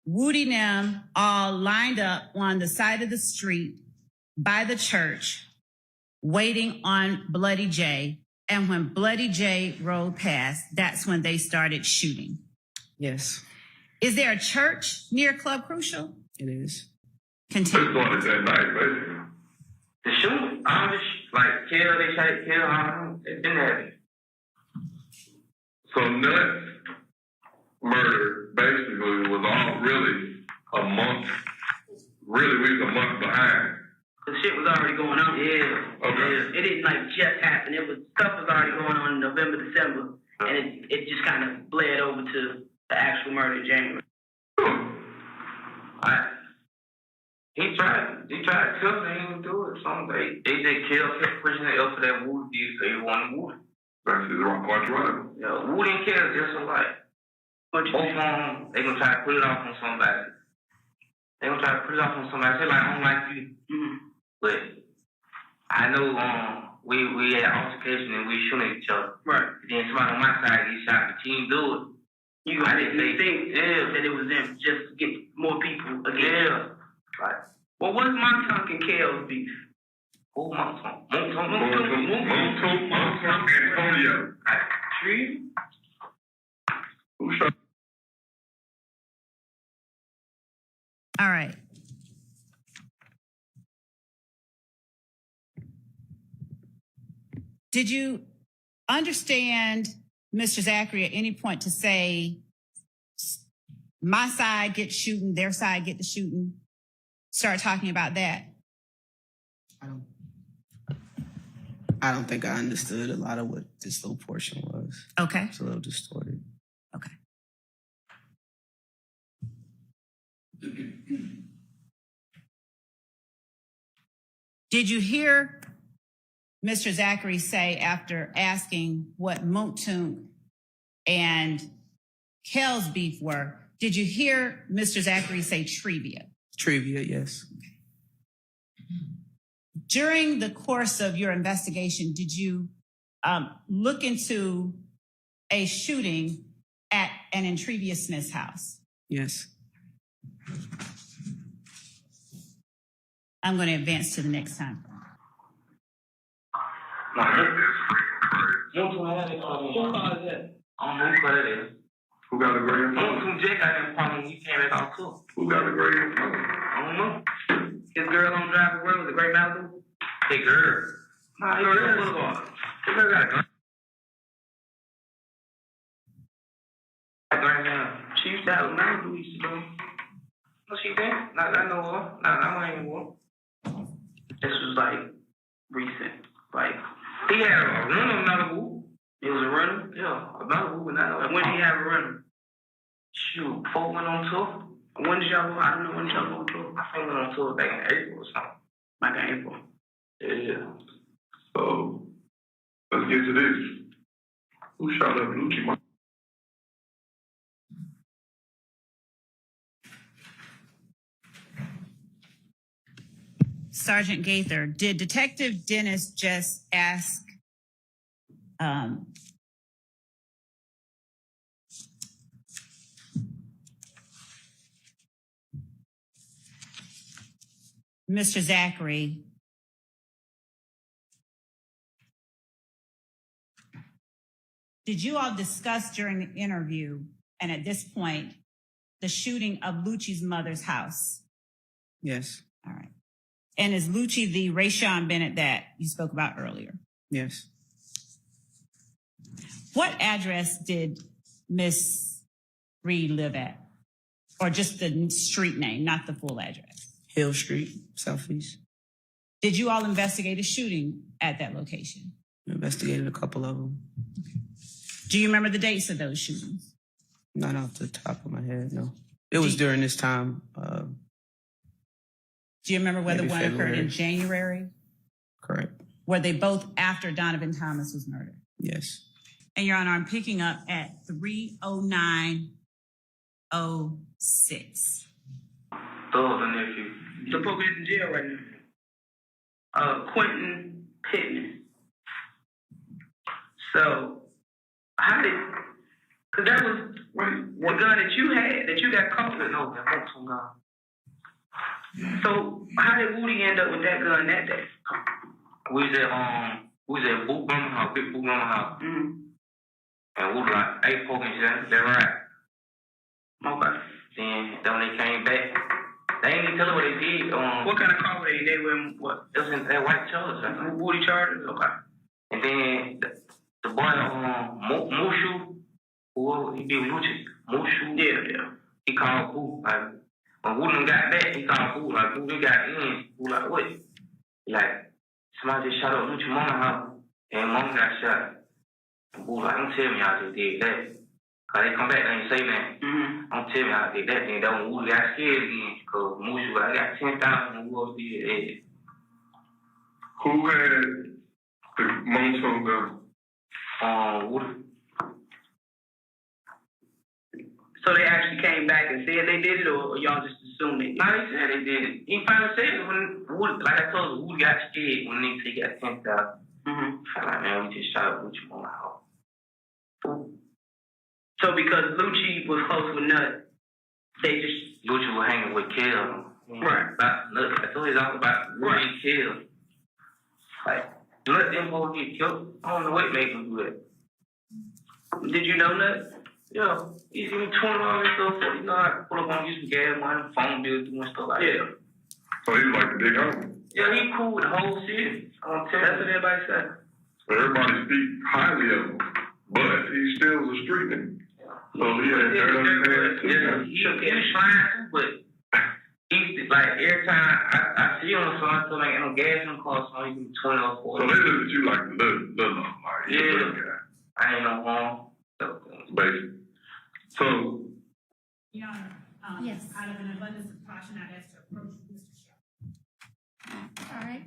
Woody and them all lined up on the side of the street by the church, waiting on Bloody J. And when Bloody J rode past, that's when they started shooting. Yes. Is there a church near Club Crucial? It is. Continue. It's going to that night, basically. The shooting, they shot, kill, it's been happening. So Nuts murder basically was all really a month. Really, we was a month behind. The shit was already going on. Okay. Yeah. It didn't just happen. Stuff was already going on in November, December, and it just kind of bled over to the actual murder in January. He tried to kill him, he didn't do it. So they just killed him, pushing it up to that Wood deal, so he wanted Wood. That's his right. Yeah, Woody and Kells just alike. Both of them, they gonna try to put it off on somebody. They gonna try to put it off on somebody. Say like, I don't like you. But I know we had altercation and we shooting at each other. Right. Then somebody on my side get shot, but you didn't do it. I didn't think that it was them just to get more people against. Yeah. Right. Well, what's Montunk and Kells beef? Who Montunk? Antonio. Tree? Who shot? All right. Did you understand, Mr. Zachary, at any point to say, my side gets shooting, their side get the shooting? Start talking about that. I don't think I understood a lot of what this little portion was. Okay. It's a little distorted. Okay. Did you hear Mr. Zachary say, after asking what Montunk and Kells beef were, did you hear Mr. Zachary say Trivia? Trivia, yes. During the course of your investigation, did you look into a shooting at an Intrivia Smith's house? Yes. I'm going to advance to the next time. Who got the grade? Montunk Jay got that problem. He came back out too. Who got the grade? I don't know. His girl on drive away with the Great Malibu? Hey, girl. Nah, he girl Boulevard. His girl got a gun. Right now. She used to have a Malibu, used to go. No, she didn't. Not I know her. Not anymore. This was like recent. Like, He had a rental Malibu. it was a runner? Yeah, a Malibu, but not Like, when did he have a runner? Shoot, before we went on tour. When did y'all go? I don't know when did y'all go on tour. I think we went on tour back in April or something. Like in April. Yeah. So, let's get to this. Who shot up Lucci? Sergeant Gaither, did Detective Dennis just ask Mr. Zachary did you all discuss during the interview and at this point the shooting of Lucci's mother's house? Yes. All right. And is Lucci the Rayshawn Bennett that you spoke about earlier? Yes. What address did Miss Reed live at? Or just the street name, not the full address? Hill Street, Southeast. Did you all investigate a shooting at that location? We investigated a couple of them. Do you remember the dates of those shootings? Not off the top of my head, no. It was during this time. Do you remember whether Maybe one occurred in February. January? Correct. Were they both after Donovan Thomas was murdered? Yes. And Your Honor, I'm picking up at 30906. Those the nephew. The police in jail right now. Quentin Pittman. So, how did, cause that was the gun that you had, that you got caught with. No, that Montunk gun. So, how did Woody end up with that gun that day? We was at Boot Mama house, big Boot Mama house. Mm-hmm. And we was like, hey, poking shit, they're right. Okay. Then when they came back, they ain't even tell us what they did. What kind of car were they? They were in what? It was in that white Charger. Woody Chargers? Okay. And then the boy, Mushu, who he did Lucci, Mushu. Yeah. He called Boo. Like, when Woody got back, he called Boo. Like, Boo, they got in. Boo, like, what? Like, somebody just shot up Lucci Mama house, and Mama got shot. And Boo, like, don't tell me how they did that. Cause they come back and they say that. Mm-hmm. Don't tell me how they did that. Then that when Woody got scared again, cause Mushu, I got 10,000 and who else did that? Who had the Montunk gun? Woody. So they actually came back and said they did it, or y'all just assumed it? No, they said they did it. He finally said it when Woody, like I told you, Woody got scared when they got 10,000. Felt like, man, we just shot Lucci on my house. So because Lucci was close with Nut, they just Lucci was hanging with Kel. Right. I told you all about Lucci and Kel. Like, Nut didn't go get killed. I don't know what made him do it. Did you know Nut? Yeah, he gave me $20 and stuff. So, you know, I pull up on use some gas money, phone bills, doing stuff like that. So he's like the big homie. Yeah, he cool with the whole city. That's what everybody said. So everybody speak highly of him, but he still a street nigga. So he had dirt on his hands too. Yeah, he was trying to, but he, like, every time I see him on the phone, I feel like, ain't no gas in the car, so he give me $20 or $40. So they look at you like the little like, yeah, little guy. I ain't no harm. Basically. So, Your Honor, Yes. out of an abundance of caution, I'd ask to approach Mr. Sharp. All right.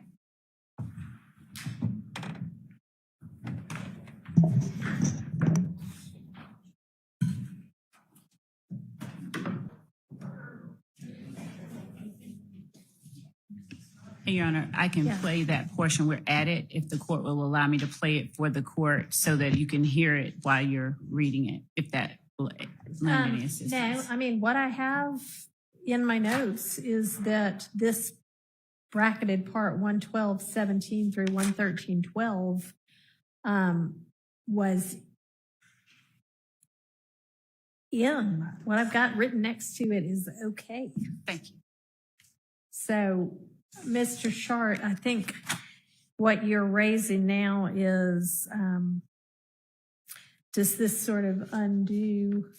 Your Honor, I can Yeah. play that portion. We're at it if the court will allow me to play it for the court so that you can hear it while you're reading it, if that will lend any assistance. No, I mean, what I have in my notes is that this bracketed part 112.17 through 113.12 was in. What I've got written next to it is okay. Thank you. So, Mr. Shart, I think what you're raising now is, does this sort of undo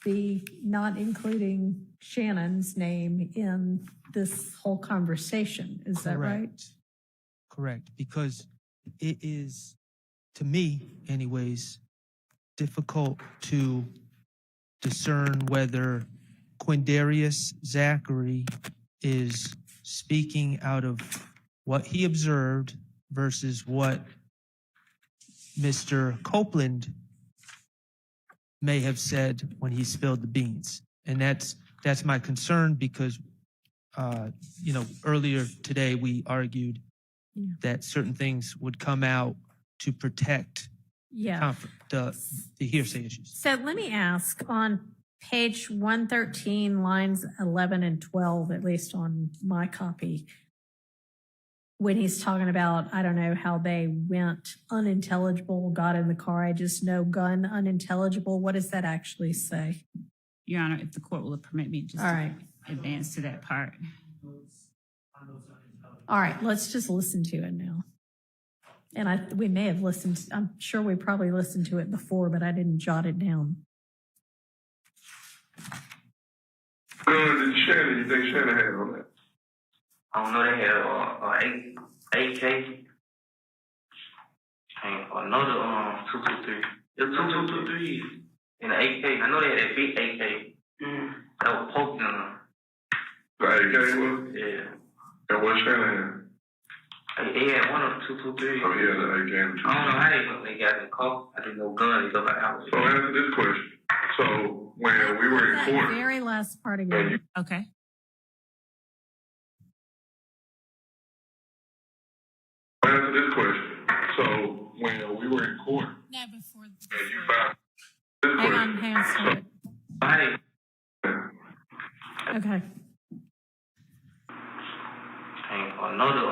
the not including Shannon's name in this whole conversation? Is that right? Correct. Because it is, to me anyways, difficult to discern whether Quindarius Zachary is speaking out of what he observed versus what Mr. Copeland may have said when he spilled the beans. And that's my concern because, earlier today we argued that certain things would come out to protect the hearsay issues. So let me ask, on page 113, lines 11 and 12, at least on my copy, when he's talking about, I don't know how they went unintelligible, got in the car, I just know gun unintelligible. What does that actually say? Your Honor, if the court will permit me just All to right. advance to that part. All right, let's just listen to it now. And we may have listened, I'm sure we probably listened to it before, but I didn't jot it down. did Shannon, you think Shannon had on that? I don't know, they had AK and another 223. It was 223 and an AK. I know they had that big AK. That was poked in them. The AK was? Yeah. And what Shannon had? He had one of the 223. Oh, he had an AK and I don't know how they got in the car. I didn't know gun. They go like house. So answer this question. So when we were in That court, very last part again. Okay. answer this question. So when we were in court, No, before. and you found this Hang on, question. start it. Hey, Okay. and another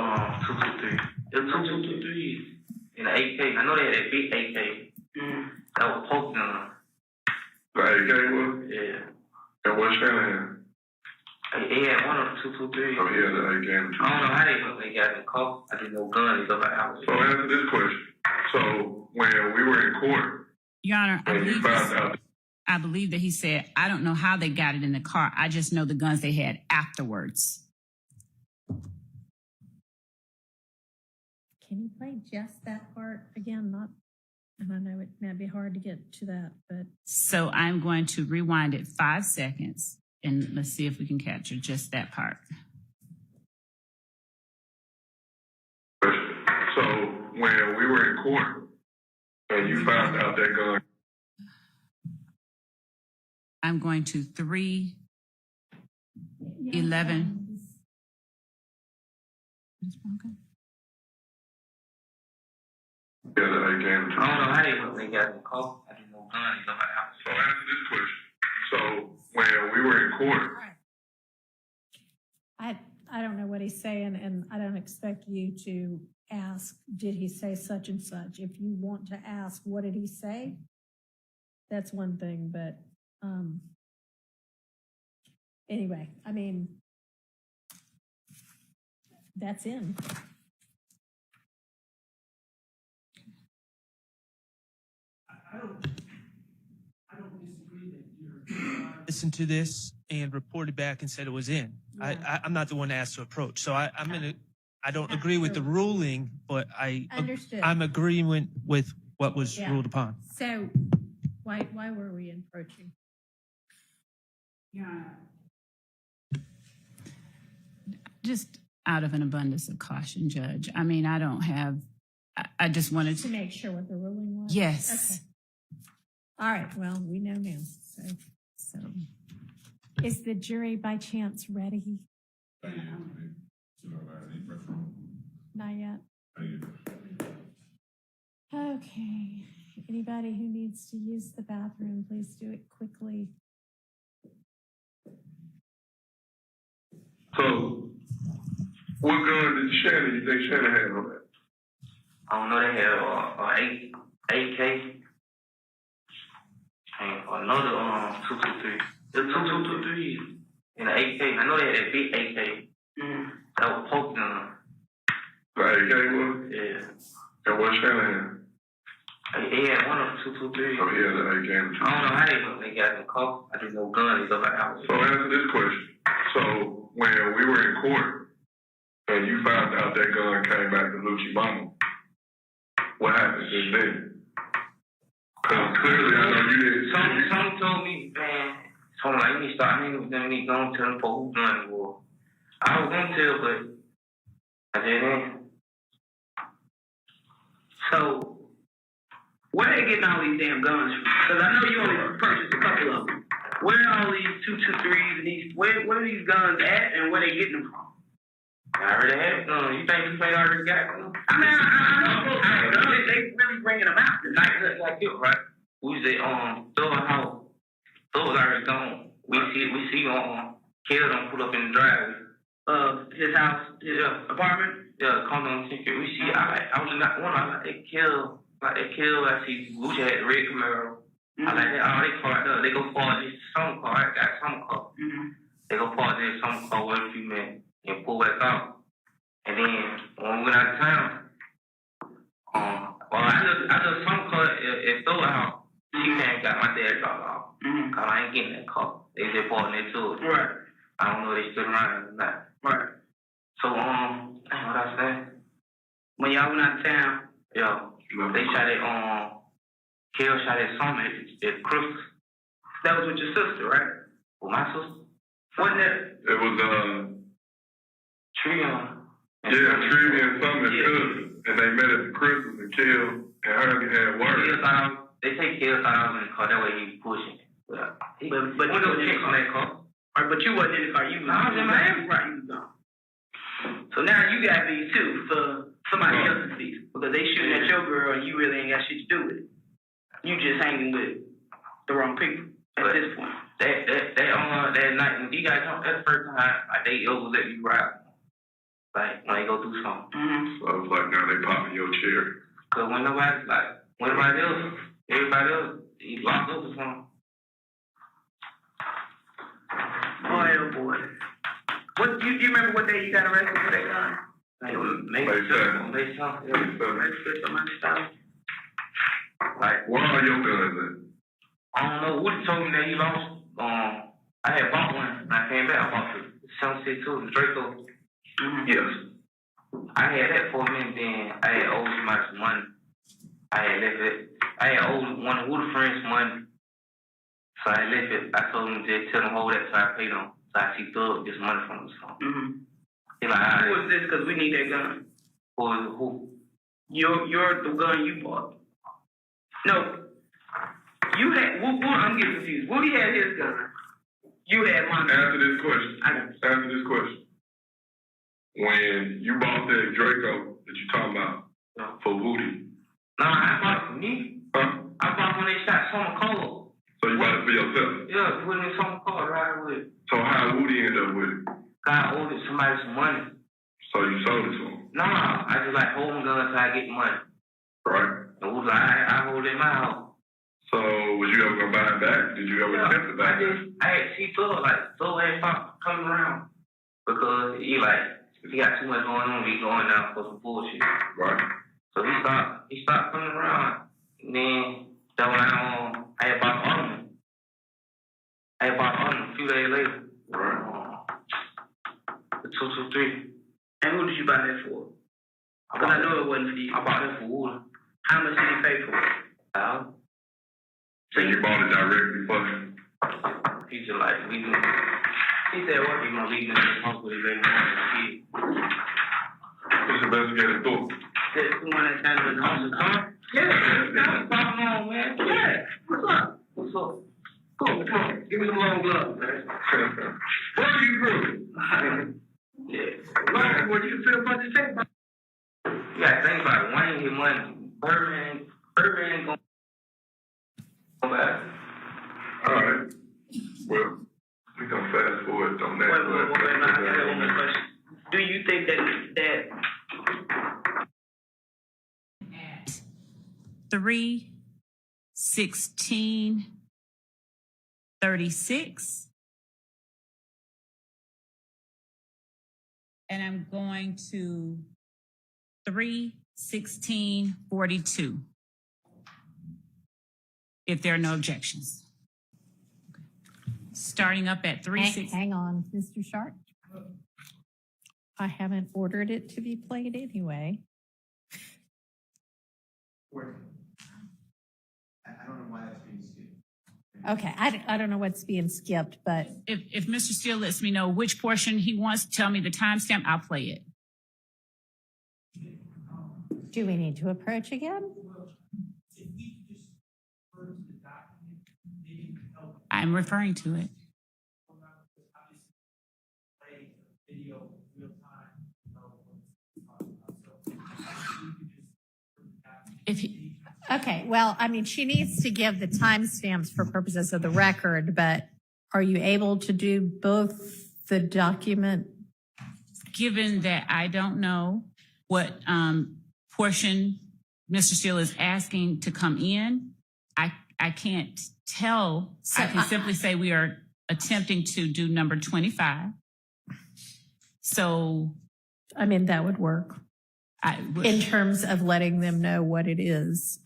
223. It was 223 and an AK. I know they had that big AK. That was poked in them. The AK was? Yeah. And what Shannon had? He had one of the 223. Oh, he had an AK and I don't know how they got in the car. I didn't know gun. They go like house. So answer this question. So when we were in court, Your Honor, and you found out I believe that he said, I don't know how they got it in the car. I just know the guns they had afterwards. Can you play just that part again? And I know it might be hard to get to that, but So I'm going to rewind it 5 seconds and let's see if we can capture just that part. So when we were in court, and you found out that gun. I'm going to 3:11. Yeah, that they gave it to I you. don't know how they got in the car. I didn't know guns. Nobody else. So answer this question. So when we were in court, I don't know what he's saying, and I don't expect you to ask, did he say such and such? If you want to ask, what did he say? That's one thing, but anyway, I mean, that's in. Listened to this and reported back and said it was in. Yeah. I'm not the one asked to approach, so I don't agree with the ruling, but Understood. I'm agreeing with what was Yeah. ruled upon. So why were we encroaching? Just out of an abundance of caution, Judge. I mean, I don't have, I just wanted To to, make sure what the ruling was? yes. Okay. All right, well, we know now, so. Is the jury by chance ready? Not yet? Okay, anybody who needs to use the bathroom, please do it quickly. so what gun did Shannon, you think Shannon had on that? I don't know. They had AK and another 223. The 223 and the AK. I know they had that big AK. That was poking on them. The AK was? Yeah. And what Shannon had? They had one of the 223. Oh, yeah, the AK. I don't know how they got in the car. I didn't know guns. They go back out. So answer this question. So when we were in court and you found out that gun came back to Lucci Mama, what happened since then? Because clearly I know you didn't. Some told me, man, someone like me start hanging with them and they gonna tell them for who gun it was. I was gonna tell, but I didn't. So, where they getting all these damn guns from? Because I know you only purchased a couple of them. Where are all these 223s and these? Where are these guns at, and where they getting them from? I already had it. You think I already got them? I mean, I know they really bringing them out. Like it, right? We was at Thor house. Thor was already gone. We see Kill them put up in the driveway. His house, his apartment. Yeah, come on ticket. We see I was not one. I like they kill. I see Gucci had the red Camaro. I like that. All they car there. They go park this some car. I got some car. They go park this some car with a few men and pull back out. And then when we went out of town, well, I just some car at Thor house. She came and got my dad dropped off. Cause I ain't getting that car. They just bought it too. Right. I don't know if they stood around or not. Right. So what I saying? When y'all went out of town, Yeah, they shot it Kill shot at some at Crystal. that was with your sister, right? With my sister. Wasn't it? It was, Trion. Treevy and some at Yeah. Cousins, and they met at the Christmas and Kill and Herbie had word. They take Kill out in the car. That way he pushing. But But we don't check on that car. Right, but you wasn't in the car. You was I was in Miami. Right, you was gone. So now you got these too for somebody else's fees because they shooting at your girl and you really ain't got shit to do with it. You just hanging with the wrong people at this point. That night when you guys know that's the first time like they always let me ride. Like when they go through something. So it's like now they popping your chair. Cause when everybody else, he locked up or something. Boy, oh boy. What do you remember what day you got arrested for that gun? It was May 7th. Like, Where are your guns at? I don't know. Woody told me that he lost. I had bought one. When I came back, I bought the 762, the Draco. Yes. I had that for a minute. Then I had owed somebody some money. I had owed one of Woody friends money. So I left it. I told him to tell him hold that, so I paid him. So I see Thug this money from him. So. He like, Who was this? Because we need that gun. Who? You're the gun you bought. No. You had, I'm getting confused. Woody had his gun. You had mine. Answer this question. Answer this question. When you bought that Draco that you talking about for Woody. Nah, I bought it for me. Huh? I bought when they shot Summer Cole. So you bought it for yourself? Yeah, put it in Summer Cole right away. So how Woody end up with it? God owed somebody some money. So you sold it to him? Nah, I just like holding guns till I get money. Right. And was like, I hold it in my house. So was you ever gonna buy it back? Did you ever attempt to buy it? She thought like, so ain't stop coming around. Because he got too much going on, he going out for some bullshit. Right. So he stopped coming around. And then that when I had bought Ottoman. A few days later. Right. The 223. And who did you buy that for? Because I know it wasn't for you. I bought it for Woody. How much did you pay for it? So you bought it directly for him? He just like, he said, what, he gonna leave in the house with his baby mama and kid. What's the investigator thought? The one that's handling the house? Yeah, that's popping on, man. Yeah. What's up? Come on. Give me some long gloves, man. What are you doing? Yeah. What do you feel about the tape? You gotta think about it. Wayne get money. Birdman gonna go back. All right. Well, we gonna fast forward on that. Wait, I have one more question. Do you think that At 3:16:36, and I'm going to 3:16:42. If there are no objections. Starting up at 3:16. Hang on, Mr. Sharp. I haven't ordered it to be played anyway. I don't know why that's being skipped. Okay, I don't know what's being skipped, but If Mr. Steele lets me know which portion he wants to tell me the timestamp, I'll play it. do we need to approach again? I'm referring to it. If he, Okay, well, I mean, she needs to give the timestamps for purposes of the record, but are you able to do both the document? given that I don't know what portion Mr. Steele is asking to come in, I can't tell. I can simply say we are attempting to do number 25. So, I mean, that would work in terms of letting them know what it is.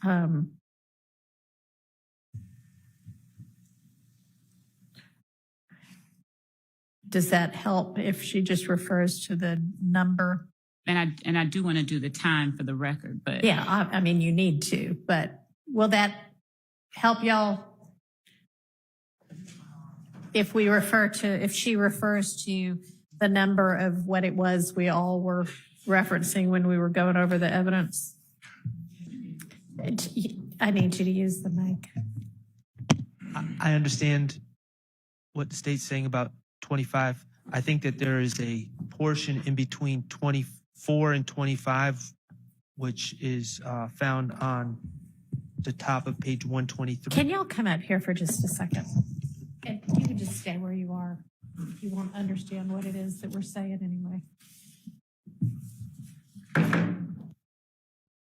Does that help if she just refers to the number? And I do want to do the time for the record, but Yeah, I mean, you need to, but will that help y'all? If she refers to the number of what it was we all were referencing when we were going over the evidence? I need you to use the mic. I understand what the state's saying about 25. I think that there is a portion in between 24 and 25, which is found on the top of page 123. Can y'all come up here for just a second? And you can just stay where you are. You won't understand what it is that we're saying anyway.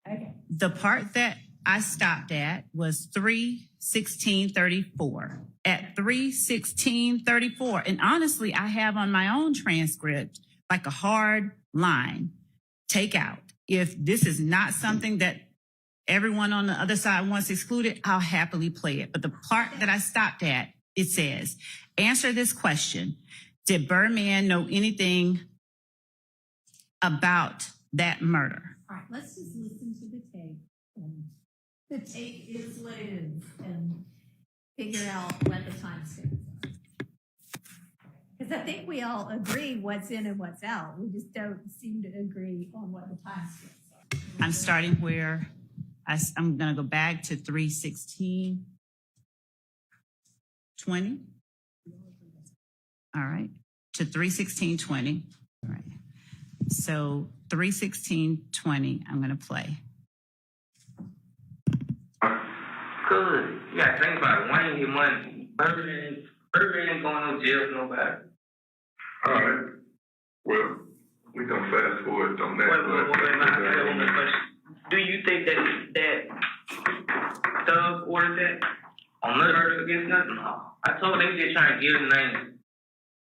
Okay. the part that I stopped at was 3:16:34. At 3:16:34, and honestly, I have on my own transcript like a hard line, take out. If this is not something that everyone on the other side wants excluded, I'll happily play it. But the part that I stopped at, it says, answer this question. Did Birdman know anything about that murder? All right, let's just listen to the tape. The tape is what it is, and figure out what the timestamps are. Because I think we all agree what's in and what's out. We just don't seem to agree on what the timestamps are. I'm starting where I'm going to go back to 316:20. All right, to 316:20. All right. So 316:20, I'm going to play. Cause you gotta think about it. Wayne get money. Burger ain't going to jail for nobody. All right. Well, we gonna fast forward on that. Wait, I got one more question. Do you think that Thug ordered that on murder against nothing? No. I told they just trying to get his name.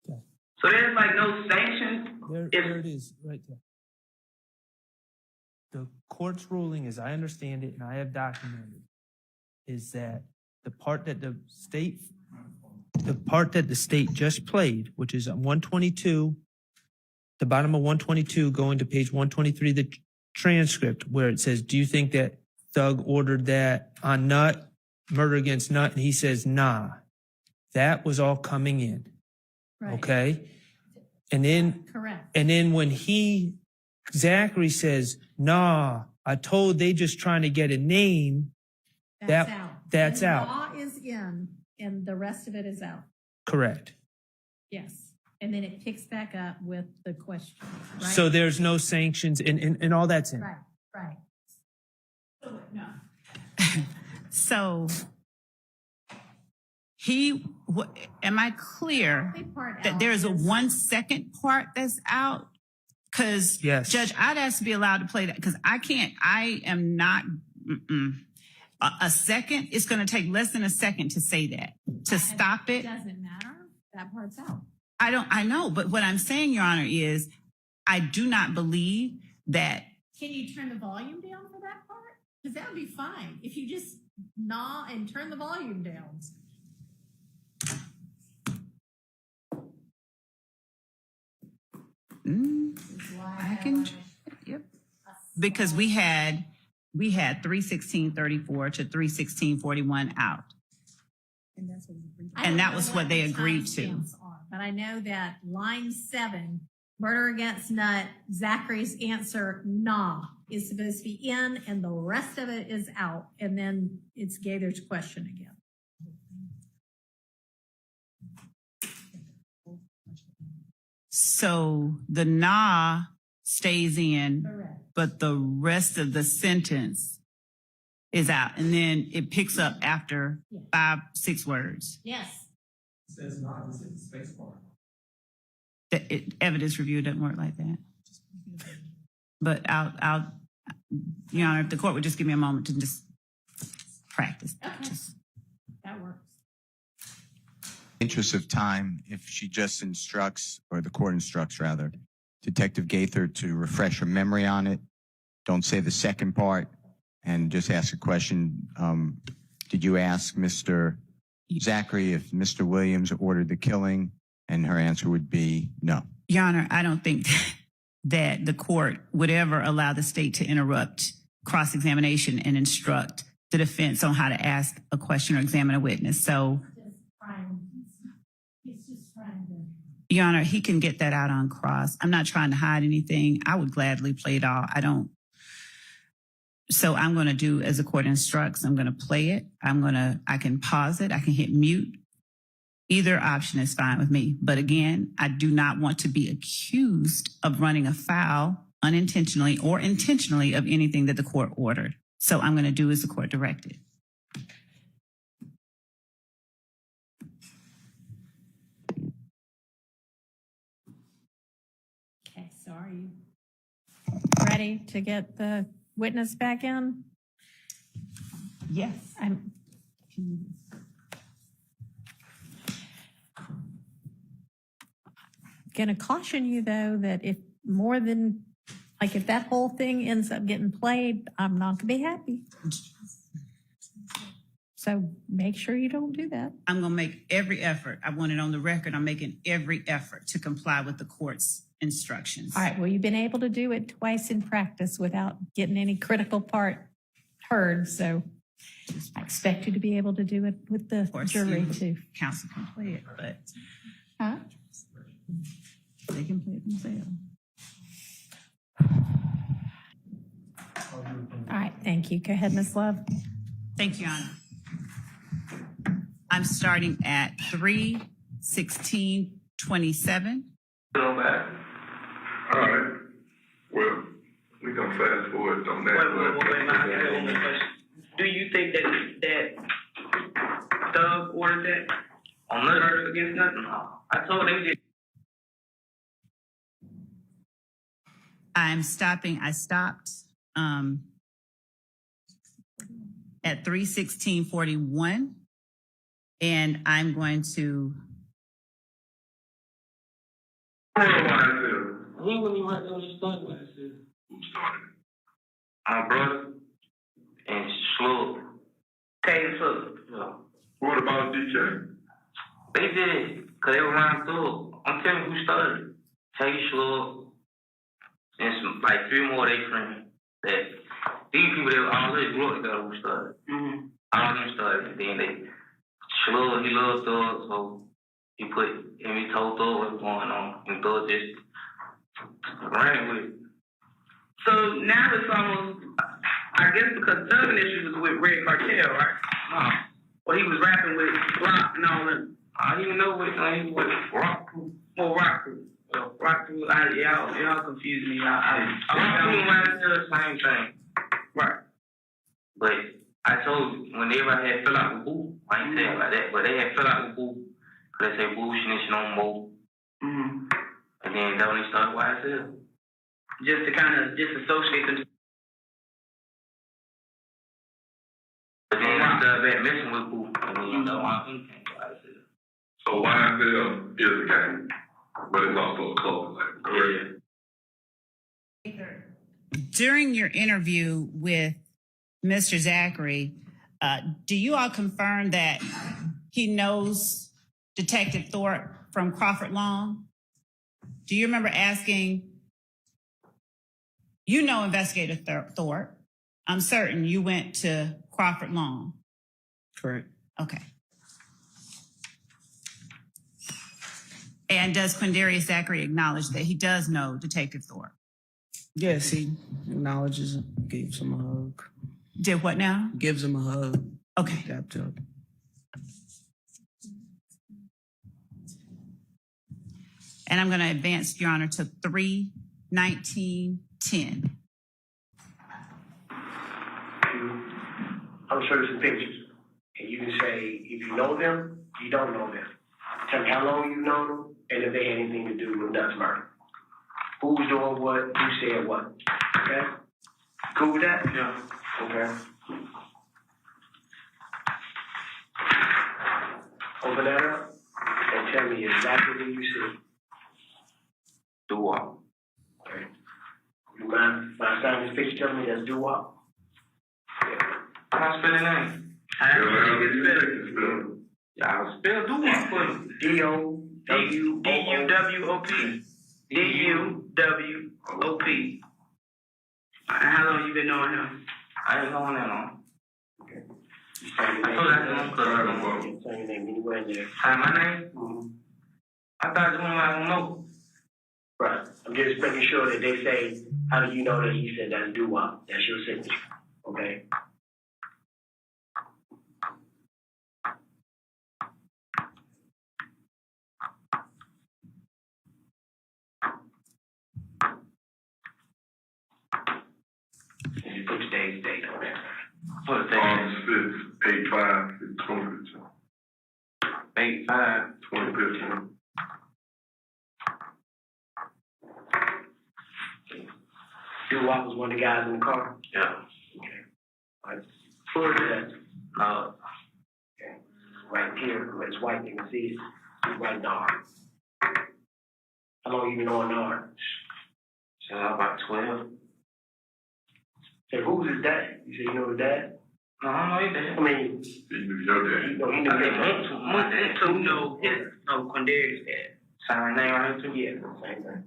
Okay. So there's like no sanctions. There it is, right there. The court's ruling, as I understand it, and I have documented, is that the part that the state just played, which is on 122, the bottom of 122, going to page 123, the transcript, where it says, do you think that Thug ordered that on Nut, murder against Nut? And he says, nah. That was all coming in. Right. Okay? And then, Correct. and then when Zachary says, nah, I told they just trying to get a name, That's that- out. that's And out. Law is in, and the rest of it is out. correct. Yes. And then it picks back up with the question, right? So there's no sanctions and all that's in. Right, right. No. So am I clear that there's a 1 second part that's out? Because Yes. Judge, I'd ask to be allowed to play that because I am not, a second, it's going to take less than a second to say that, to stop it. It doesn't matter. That part's out. I know, but what I'm saying, Your Honor, is I do not believe that. Can you turn the volume down for that part? Because that would be fine if you just gnaw and turn the volume down. I can, yep. Because we had 316:34 to 316:41 out. And that was what they agreed to. But I know that line 7, murder against Nut, Zachary's answer, nah, is supposed to be in, and the rest of it is out. And then it's Gaither's question again. So the nah stays in, Correct. but the rest of the sentence is out. And then it picks up after 5-6 words. Yes. It says not, it's in the space bar. Evidence review doesn't work like that. But I'll, Your Honor, if the court would just give me a moment to just practice. Okay. That works. Interest of time, if she just instructs, or the court instructs rather, Detective Gaither to refresh her memory on it, don't say the second part, and just ask a question. Did you ask Mr. Zachary if Mr. Williams ordered the killing? And her answer would be no. Your Honor, I don't think that the court would ever allow the state to interrupt cross-examination and instruct the defense on how to ask a question or examine a witness. So, Your Honor, he can get that out on cross. I'm not trying to hide anything. I would gladly play it all. So I'm going to do as the court instructs. I'm going to play it. I can pause it. I can hit mute. Either option is fine with me. But again, I do not want to be accused of running afoul unintentionally or intentionally of anything that the court ordered. So I'm going to do as the court directed. Okay, so are you ready to get the witness back in? Yes. I'm going to caution you, though, that if that whole thing ends up getting played, I'm not going to be happy. So make sure you don't do that. I'm going to make every effort. I want it on the record. I'm making every effort to comply with the court's instructions. All right. Well, you've been able to do it twice in practice without getting any critical part heard. So I expect you to be able to do it with the jury too. Counsel can play it, but Huh? they can play it themselves. All right. Thank you. Thank you. Go ahead, Ms. Love. Thank you, Your Honor. I'm starting at 3/16/27. Go back. All right. Well, we gonna fast forward on that. Wait, I have one more question. Do you think that Thug ordered that? On murder against nothing. No. I told them just I'm stopping. I stopped at 3/16/41, and I'm going to. Who started? he wouldn't even have to start with it. Who started? My brother and Slug. Taylor Slug. Yeah. What about DJ? They did it because they were around Thug. I'm telling you who started it. Tay Slug and some, like 3 more of their friends. That these people that already grew up together who started. Mm-hmm. All of them started. And then they Slug, he loved Thug, so he told Thug what was going on, and Thug just ran with it. So now it's almost, I guess because Thug initially was with Red Cartel, right? Well, he was rapping with Rock and all that. I didn't even know what he was Rock Crew. Well, Rock Crew. Rock Crew, y'all confuse me. Rock Crew might have the same thing. Right. But I told you, when everybody had fell out with Boo, I ain't saying like that, but they had fell out with Boo, because they say Boo snitching on Mo. Mm-hmm. And then that's when they started YSL. Just to kind of disassociate them. But then they started back messing with Boo, and then you know why he came to YSL. So YSL is a gang, but it's also a club. Like, correct? During your interview with Mr. Zachary, do you all confirm that he knows Detective Thorpe from Crawford Long? Do you remember asking, you know Investigator Thorpe. I'm certain you went to Crawford Long. Correct. Okay. And does Quindarius Zachary acknowledge that he does know Detective Thorpe? Yes, he acknowledges it, gives him a hug. Did what now? Gives him a hug. Okay. Tapped up. And I'm going to advance, Your Honor, to 3/19/10. I'm sure there's some pictures. And you can say if you know them, you don't know them. Tell me how long you've known them, and if they had anything to do with Nuts murder. Who's doing what, who said what. Okay? Cool with that? Yeah. Okay. Open that up and tell me exactly what you see. Do what? Okay. You mind if I sign this picture? Tell me that's do-wop. How I spell his name? Y'all spell do-wop for him. D-U-W-O-P. D-U-W-O-P. How long you been knowing him? I ain't knowing that long. Okay. I told that to him because Say your name anywhere in there. Hi, my name? Mm-hmm. I thought you wanted to know. Right. I'm just making sure that they say, how do you know that he said that's doo-wop? That's your signature. Okay? And you put today's date on there. For the thing. August 5th, 8/5/2015. 8/5/2015. Doo-wop was one of the guys in the car? Yeah. Okay. All right. Who is that? No. Okay. Right here, where it's white, you can see it. It's right Nard. How long you been on Nard? So about 12. Say, who's his dad? You say you know his dad? No, I don't know his dad. I mean, He knew your you dad. know, he knew his dad. So no, Quindarius' dad. Sign name right here too? Yeah, same thing.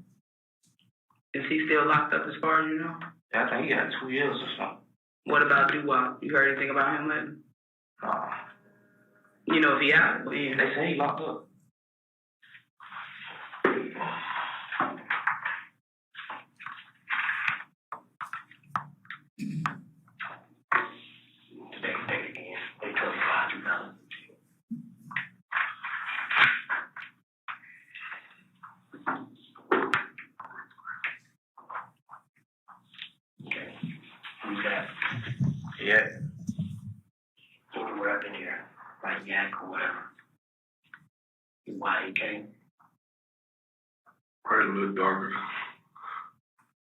Is he still locked up as far as you know? Yeah, I think he got 2 years or something. What about doo-wop? You heard anything about him lately? You know if he out? Well, yeah. They say he locked up. Yeah. Anywhere up in here, like Yak or whatever. Why he came? Probably a little darker.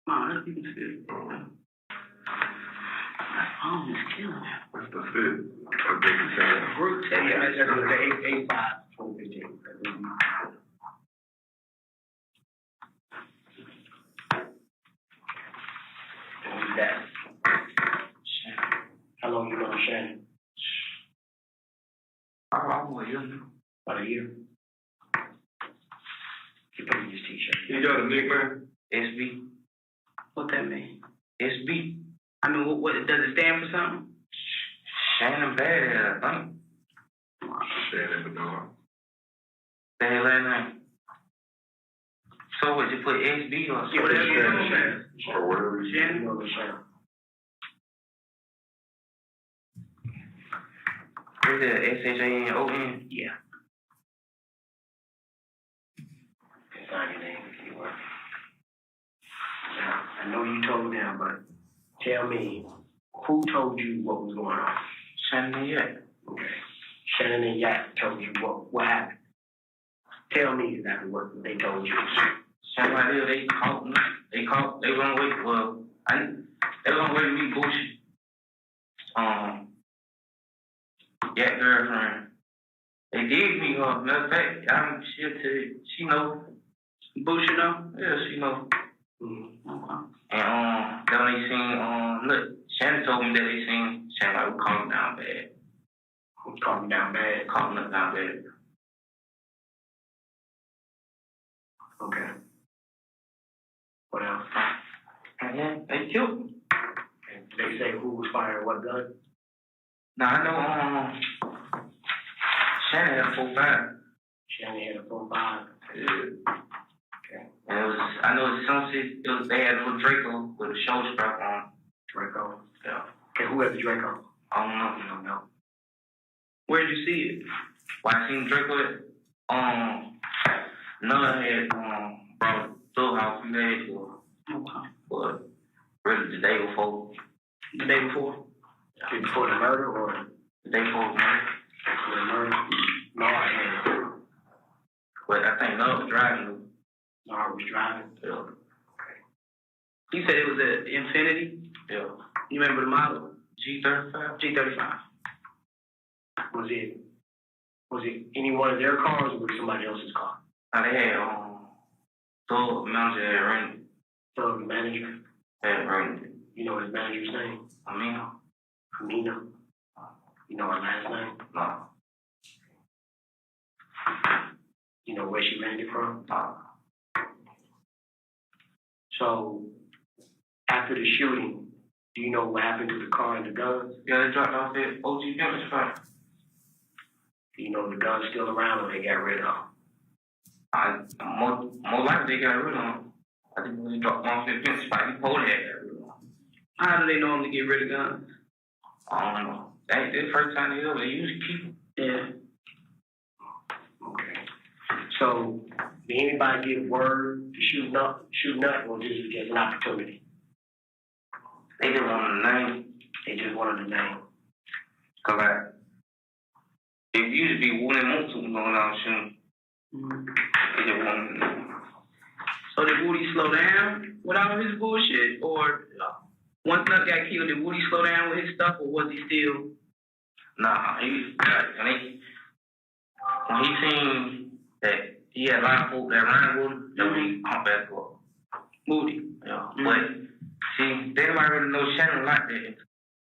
Oh, that's even good. My phone is killing me. That's the fit. A big fan. Group text. Yeah, that's the 8/5/2015. Who's that? How long you know Shannon? About a year. About a year. You put in his t-shirt. He got a nickname? SB. What that mean? SB. I mean, what does it stand for something? Shannon Badass, I think. Shannon Bernard. That his last name. So what, you put SB or something? Whatever you know, man. Or whatever. You know the Shannon. Is it SHANON? Yeah. Can sign your name if you want. Now, I know you told them, but tell me, who told you what was going on? Shannon and Yak. Okay. Shannon and Yak told you what happened. Tell me exactly what they told you. Shannon right there, they caught me. They run away. Well, they run away to me bullshit. Yak girlfriend. They did me, matter of fact, she know. Bush, you know? Yeah, she know. Mm-hmm. Okay. And then they seen look, Shannon told me that they seen Shannon like calm down bad. Calm down bad. Calm down bad. Okay. What else? And yeah, they killed me. And they say who was firing what gun? Now I know Shannon had a 4.5. Shannon had a 4.5. Yeah. Okay. And I know it was some shit, they had a little Draco with a shoulder strap on. Draco. Yeah. Okay, who had the Draco? I don't know, you don't know. Where'd you see it? When I seen Draco at, None had, brought Thug House 2 days ago. Okay. But really the day before. The day before? Before the murder or? The day before, man. Before the murder? No, I had. But I think Nard was driving. Nard was driving? Yeah. Okay. You said it was an Infinity? Yeah. You remember the model? G35? G35. Was it any one of their cars or was it somebody else's car? Now they had, Thug manager had Randy. Thug manager? Had Randy. You know his manager's name? Amina. You know her last name? No. You know where she landed from? No. So, after the shooting, do you know what happened to the car and the guns? Yeah, they dropped off at OG Pimp's spot. Do you know the guns still around or they got rid of them? More likely they got rid of them. I think when they dropped off at Pimp's spot, he pulled that got rid of them. How do they normally get rid of guns? I don't know. That ain't the first time they usually keep them. Yeah. Okay. So, did anybody get word to shoot up, or this is just an opportunity? They just wanted the name. They just wanted the name. Cause like, it used to be Woody Montu going out shooting. Mm-hmm. They just wanted the name. So did Woody slow down with all his bullshit? Or once Nut got killed, did Woody slow down with his stuff, or was he still? Nah, when he seen that he had a lot of folk that ran with him, then he pumped back up. Moody. Yeah. But see, they nobody really know Shannon like that.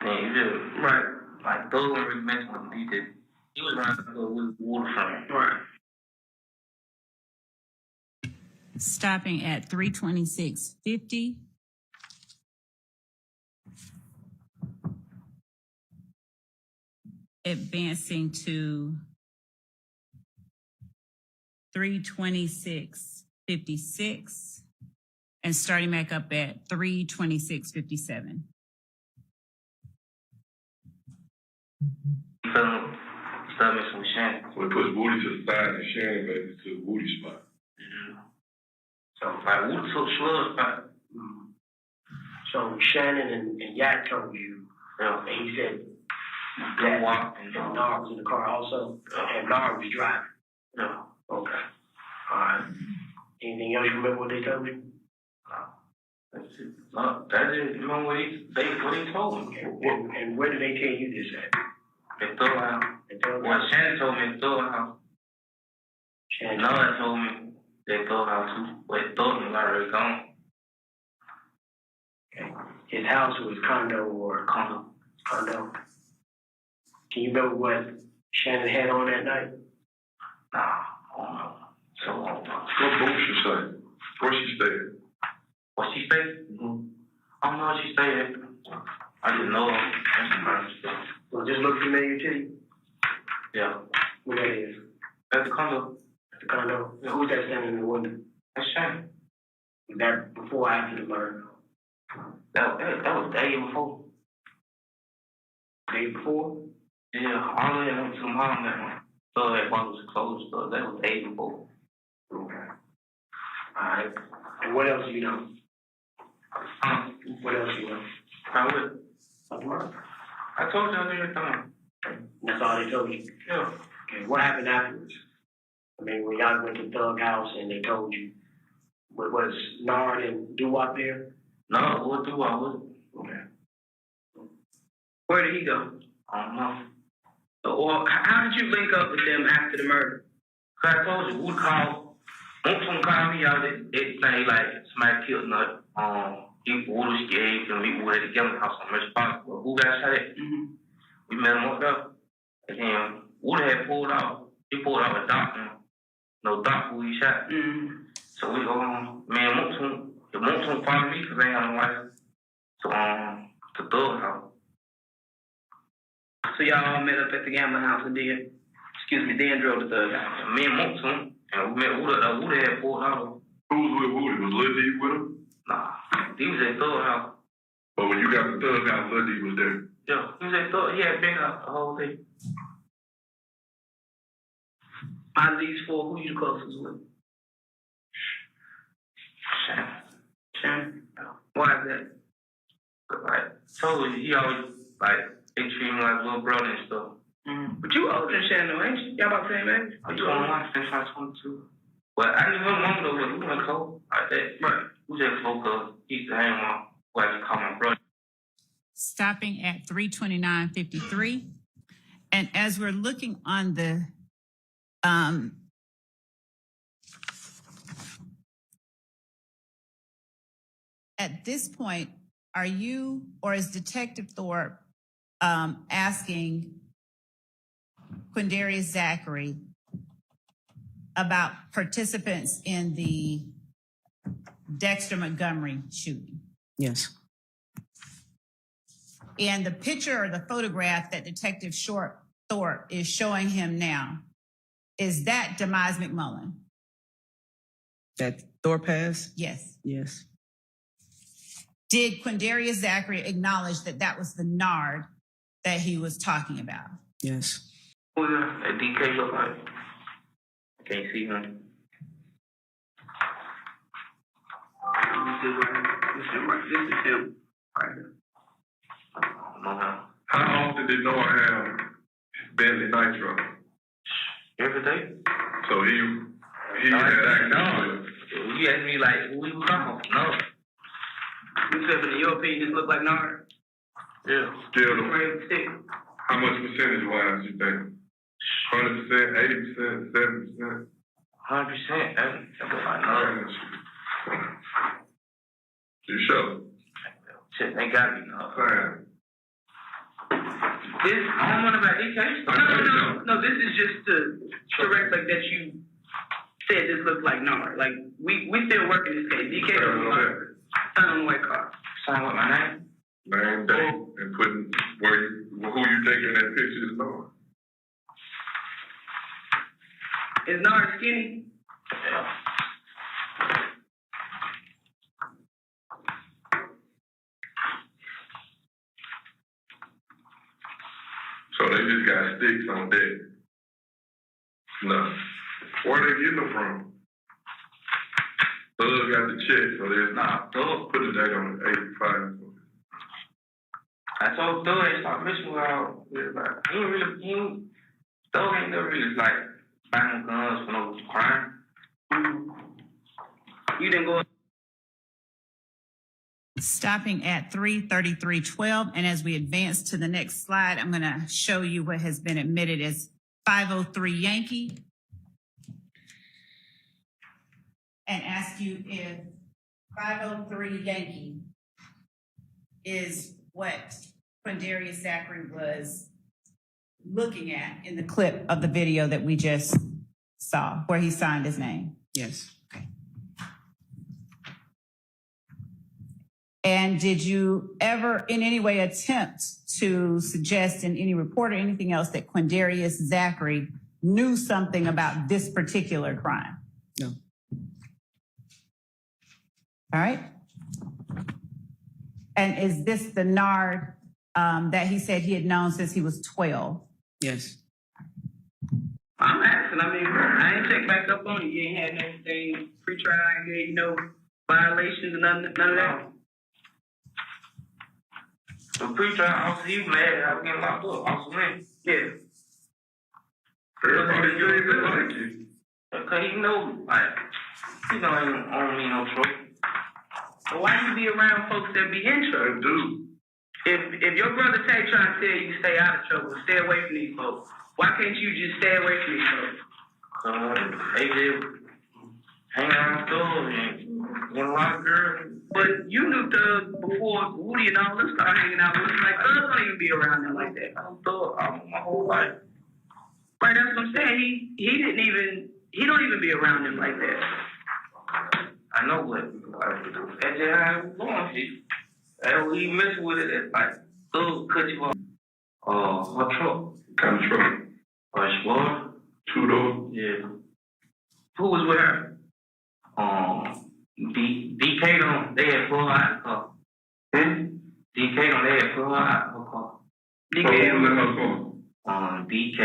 And he just, Right. like Thug when Rick mentioned him, he was running with Waterfront. Right. Stopping at 326.50. Advancing to 326.56 and starting back up at 326.57. Start messing with Shannon. So it puts Woody to the side and Shannon back to the Woody spot. Yeah. So like Woody took Slug spot. So Shannon and Yak told you Yeah. And he said Don't walk and Nard was in the car also, and Nard was driving. Yeah. Okay. All right. Anything else you remember what they told you? That's it. No, that is, you know what he told me. And where did they tell you this at? At Thug House. Well, Shannon told me at Thug House. Shannon. Nard told me at Thug House too, but Thug was already gone. Okay. His house or his condo or Condo. condo? Can you remember what Shannon had on that night? Nah, I don't know. So, What boat she stayed? Where she stayed? what she stayed? Mm-hmm. I don't know what she stayed at. I didn't know her. Well, just look familiar to you. Yeah. What that is? At the condo. At the condo? Who's that standing in the window? That's Shannon. Was that before or after the murder? That was the day before. Day before? Yeah, all the way up to the mom that one. So that one was closed, so that was the day before. Okay. All right. And what else do you know? What else do you know? I would. About the murder? I told you everything. That's all they told you? Yeah. Okay, what happened afterwards? I mean, when y'all went to Thug House and they told you, was Nard and Doo-Wop there? No, what do I would? Okay. Where did he go? I don't know. Or how did you link up with them after the murder? Cause I told you, we called. Someone called me out at say like somebody killed Nut. He was scared and we were together in the house on responsible. Who got shot at? Mm-hmm. We met him up there. And then Wood had pulled out. He pulled out a doctor. No doctor who he shot. Mm-hmm. So we me and Montun followed me because I ain't had no license. So to Thug House. So y'all all met up at the gambling house and then drove to Thug House. And me and Montun, and we met Wood. Wood had pulled out. Who was with Woody? Was Lil D with him? Nah, he was at Thug House. But when you got to Thug House, Lil D was there. Yeah, he was at Thug. He had been out the whole day. Out of these four, who you the closest with? Shannon. Why is that? But like, told you, he always like they treat him like little brother and stuff. Mm-hmm. But you older than Shannon, ain't you? Y'all about the same age? I'm 21, since I'm 22. But I didn't know mom though, we went cold like that. Right. We just close cause he used to hang on what I call my brother. Stopping at 329.53. And as we're looking on the at this point, are you or is Detective Thorpe asking Quindarius Zachary about participants in the Dexter Montgomery shooting? Yes. And the picture or the photograph that Detective Thorpe is showing him now, is that Demise McMullen? That Thorpe has? Yes. Yes. Did Quindarius Zachary acknowledge that that was the Nard that he was talking about? Yes. Oh yeah, that DK look like. I can't see him. This is him. Right here. I don't know how. How often did Noah have Bentley Nitro? Every day. So he had access to it. You asked me like, who you talking about? No. You said, in your opinion, this look like Nard? Yeah. Still, Stick. how much percentage wise you think? 100%, 80%, 70%? 100%. That's what I know. You sure? Shit, they got me now. Fine. This, I don't know about DK. No, this is just to correct like that you said this looks like Nard. Like, we still working this case. DK don't know. Sign on the white card. Sign with my name? Name, date, and putting who you think in that picture is Noah. Is Nard skinny? Yeah. So they just got sticks on deck. No. Where they getting them from? Thug got the check, so there's not. Thug put it back on 85. I told Thug ain't stop messing with all everybody. Thug ain't never really like buying guns for no crime. You didn't go. Stopping at 33312, and as we advance to the next slide, I'm going to show you what has been admitted as 503 Yankee, and ask you if 503 Yankee is what Quindarius Zachary was looking at in the clip of the video that we just saw, where he signed his name. Yes. And did you ever in any way attempt to suggest in any report or anything else that Quindarius Zachary knew something about this particular crime? No. All right. And is this the Nard that he said he had known since he was 12? Yes. I'm asking. I mean, I ain't checked back up on it. You ain't had anything pre-trial. I ain't had no violations and none of that. The pre-trial officer, he was mad that I was getting locked up. Officer Lynn. Yeah. Everybody ain't been like you. Because he know, like, he don't even own me no trouble. But why you be around folks that be in trouble? Dude. If your brother Tay trying to tell you to stay out of trouble, stay away from these folks, why can't you just stay away from these folks? They just hang around stores and get a lot of girls. But you knew Thug before Woody and all them started hanging out with him. Like, Thug don't even be around them like that. I don't Thug my whole life. Right, that's what I'm saying. He don't even be around them like that. I know what that's just how it was going. And we mess with it, it's like Thug cut you off. What truck? Kind of truck. Explorer? 2-door. Yeah. Who was with her? DK on, they had pulled out the car. DK on, they had pulled out the car. DK who was in her car? DK,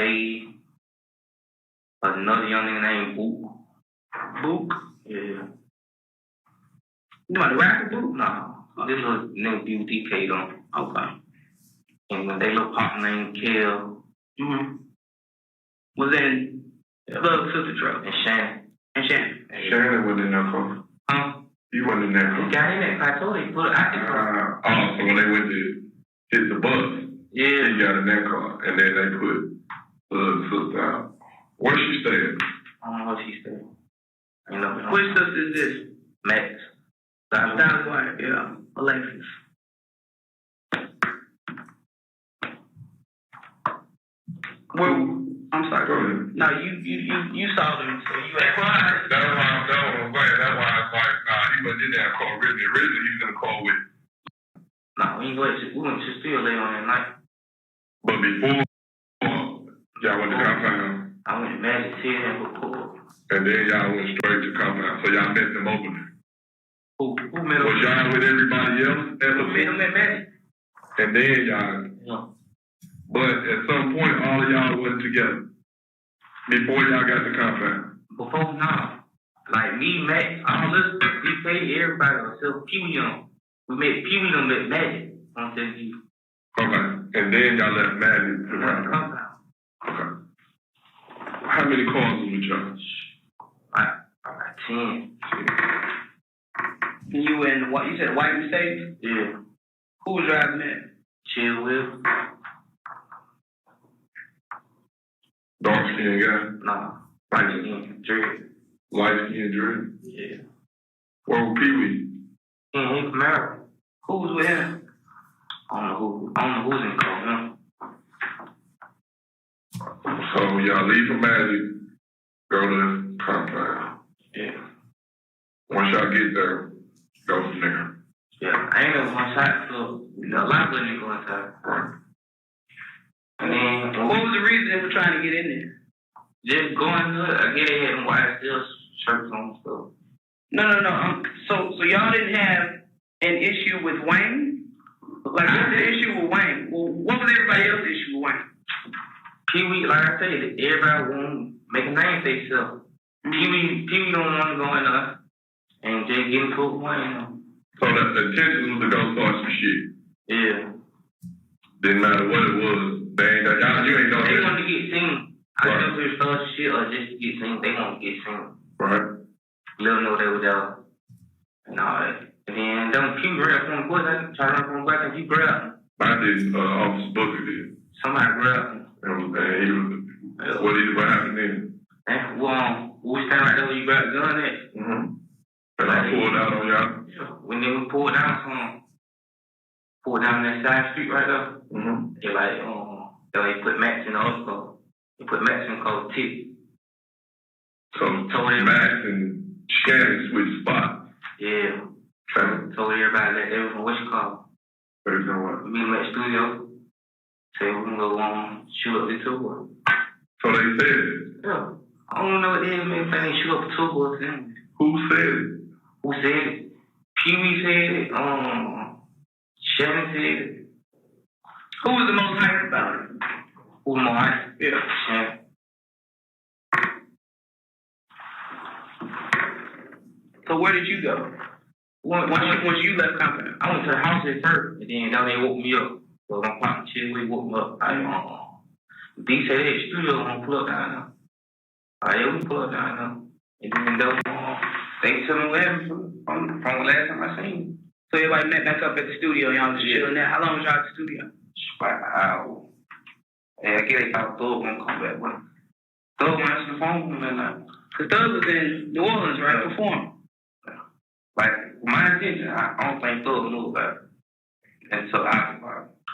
another young nigga named Book. Book? Yeah. You want the rapper Book? Nah. This was nigga be with DK on. Okay. And when they little pop named Kel. Was in Thug's sister truck. And Shannon. Shannon was in that car. Huh? You wasn't in that car. He got in that car. I told him he put it out the car. So when they went to hit the bus, yeah, he got in that car, and then they put the sister out. Where she staying? I don't know where she staying. Which sister is this? Max. Dallas White, yeah. Alexis. Well, I'm sorry. Go ahead. No, you saw them, so you That's why I'm glad. That's why I was like, nah, he wasn't in that car originally. Originally, he was in the car with. Nah, we went to still late on that night. But before, y'all went to compound. I went to Magic City and Report. And then y'all went straight to compound. So y'all met them over there. Who met Was y'all with everybody else at the met him at Magic? And then y'all. Yeah. But at some point, all of y'all wasn't together. Before y'all got to compound. Before, nah. Like me, Max, all this, DK, everybody, except Pee Wee on. We met Pee Wee on at Magic on TV. Okay. And then y'all left Magic to compound. Okay. How many cars was with y'all? Like 10. You in what? You said White Mercedes? Yeah. Who was driving that? Chill Will. Dark skinned guy? Nah. Light skin, dread. Light skinned dread? Yeah. Where was Pee Wee? He Camaro. Who was with him? I don't know who's in call him. So when y'all leave from Magic, go to compound. Yeah. Once y'all get there, go from there. Yeah, I ain't never one shot, so a lot of niggas go inside. Right. And then, What was the reason they were trying to get in there? just going to it, I get ahead and white still shirts on, so. No. So y'all didn't have an issue with Wayne? Like, what's the issue with Wayne? Well, what was everybody else's issue with Wayne? Pee Wee, like I said, everybody want to make a name for themselves. Pee Wee don't want to go in there and just get into it with Wayne. So the intention was to go start some shit. Yeah. Didn't matter what it was. They ain't that. You ain't know They that. want to get seen. I don't know if it's for shit or just to get seen. They want to get seen. Right. Let them know they were there. And all that. And then them few grabbed from the boys. I try to run from the back and few grabbed them. I did. Officer Booker did. Somebody grabbed them. What happened then? And we stand right there where you got the gun at. Mm-hmm. And I pulled out on y'all. When they pulled down that side street right there, they they put Max in the other car. They put Max in the car with Tip. So Max and Shannon switched spots. Yeah. Told everybody that they were from what's called. What is going on? We meet them at the studio. Say we're gonna go shoot up the tour. So they said it. Yeah. I don't know what they mean. They shoot up the tour. Who said it? Who said it? Pee-wee said it. Shannon said it. Who was the most hyped about it? Who the most hyped? Yeah. Shannon. So where did you go? Once you left Compton? I went to the house at first, and then they woke me up. So my partner chill, we woke me up. D said, hey, studio gonna pull up down there. Yeah, we pull up down there. And then they tell me what happened from the last time I seen him. So everybody met back up at the studio, y'all was chilling there. How long was y'all at the studio? About an hour. And I guess they thought Thug gonna come back, but Thug answered the phone and then Cause Thug was in New Orleans, right, performing. Like, my intention, I don't think Thug knew about it. And so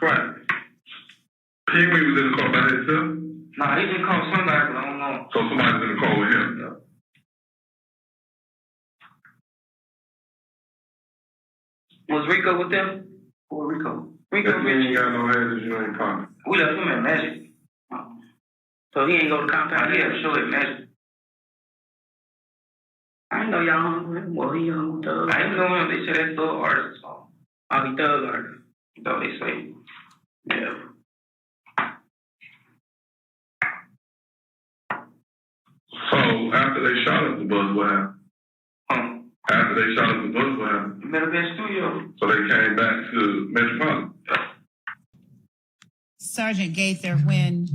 Right. Pee-wee was in the car by himself? Nah, he didn't call somebody, but I don't know. So somebody's in the car with him? Yeah. Was Rico with them? Who Rico? Rico That means you got no hands you ain't talking. We left him at Magic. So he ain't go to Compound? Yeah, sure at Magic. I didn't know y'all hung with him. Well, he hung with Thug. I didn't know him. They said that's Thug artist. So. Oh, he Thug artist. So they say. Yeah. So after they shot up the bus, what happened? After they shot up the bus, what happened? You better be in studio. So they came back to Metropolitan. Sergeant Gaither, when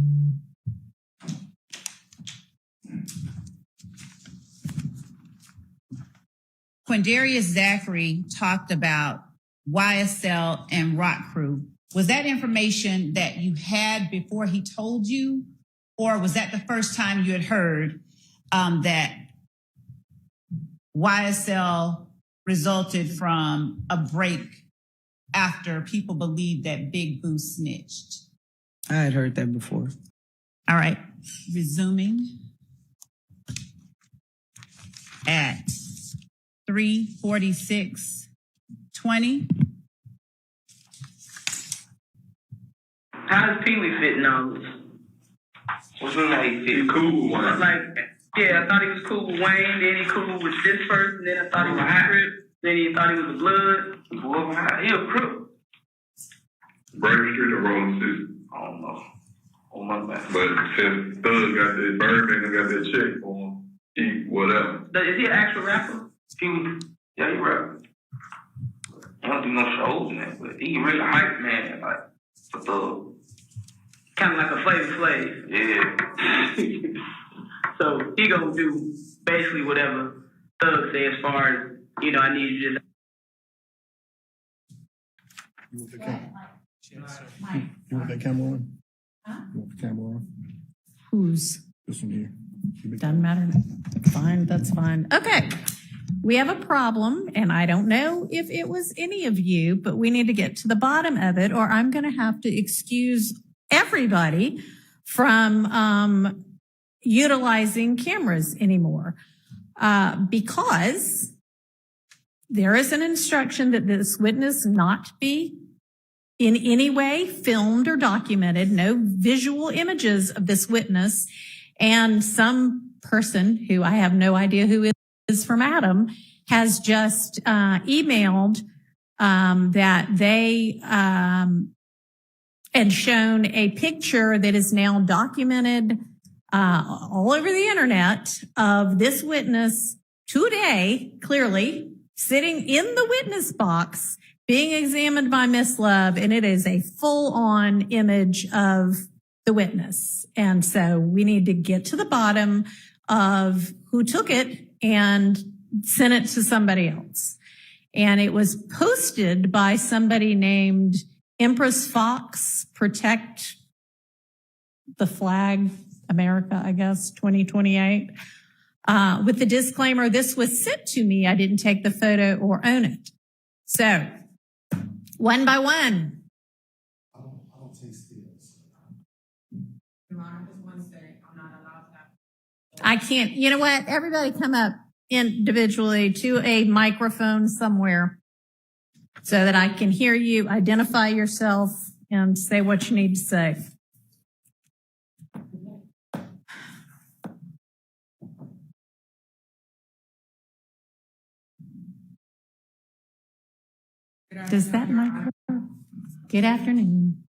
Quindarius Zachary talked about YSL and Rock Crew, was that information that you had before he told you? Or was that the first time you had heard that YSL resulted from a break after people believed that Big Boo snitched? I had heard that before. All right, resuming at 3:46:20. How does Pee-wee fit in all this? What you mean how he fit? He cool with Wayne. Like, yeah, I thought he was cool with Wayne, then he cool with this person, then I thought he was a Crip, then he thought he was a Blood. Boy, he a crook. Brave Street or Rolling City? I don't know. Oh, my bad. But since Thug got that Birdman and got that check for him, he whatever. Is he an actual rapper? Yeah, he rap. He don't do no shows in that, but he really hype man, like, for Thug. Kind of like a Flavor Flav. Yeah. So he gonna do basically whatever Thug say as far as, you know, I need you to. You want that camera on? Huh? You want the camera on? Who's? This one here. Doesn't matter. Fine, that's fine. Okay. We have a problem, and I don't know if it was any of you, but we need to get to the bottom of it, or I'm going to have to excuse everybody from utilizing cameras anymore, because there is an instruction that this witness not be in any way filmed or documented, no visual images of this witness, and some person who I have no idea who is from Adam has just emailed that they and shown a picture that is now documented all over the internet of this witness today, clearly sitting in the witness box being examined by Miss Love, and it is a full-on image of the witness. And so we need to get to the bottom of who took it and sent it to somebody else. And it was posted by somebody named Empress Fox, Protect the Flag, America, I guess, 2028. With the disclaimer, this was sent to me. I didn't take the photo or own it. So, one by one. I don't take steals. I can't, you know what? Everybody come up individually to a microphone somewhere so that I can hear you, identify yourself, and say what you need to say. Does that microphone? Good afternoon.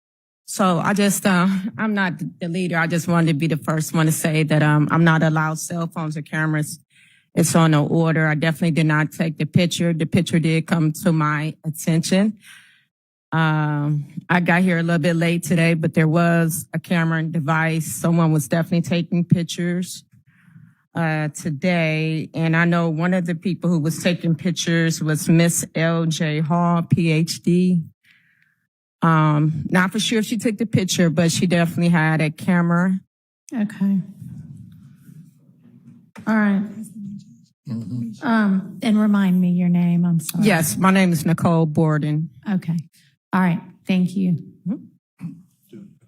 So I just, I'm not the leader. I just wanted to be the first one to say that I'm not allowed cell phones or cameras. It's on no order. I definitely did not take the picture. The picture did come to my attention. I got here a little bit late today, but there was a camera and device. Someone was definitely taking pictures today. And I know one of the people who was taking pictures was Miss L.J. Hall, PhD. Not for sure if she took the picture, but she definitely had a camera. Okay. All right. And remind me your name. I'm sorry. Yes, my name is Nicole Borden. Okay. All right. Thank you. I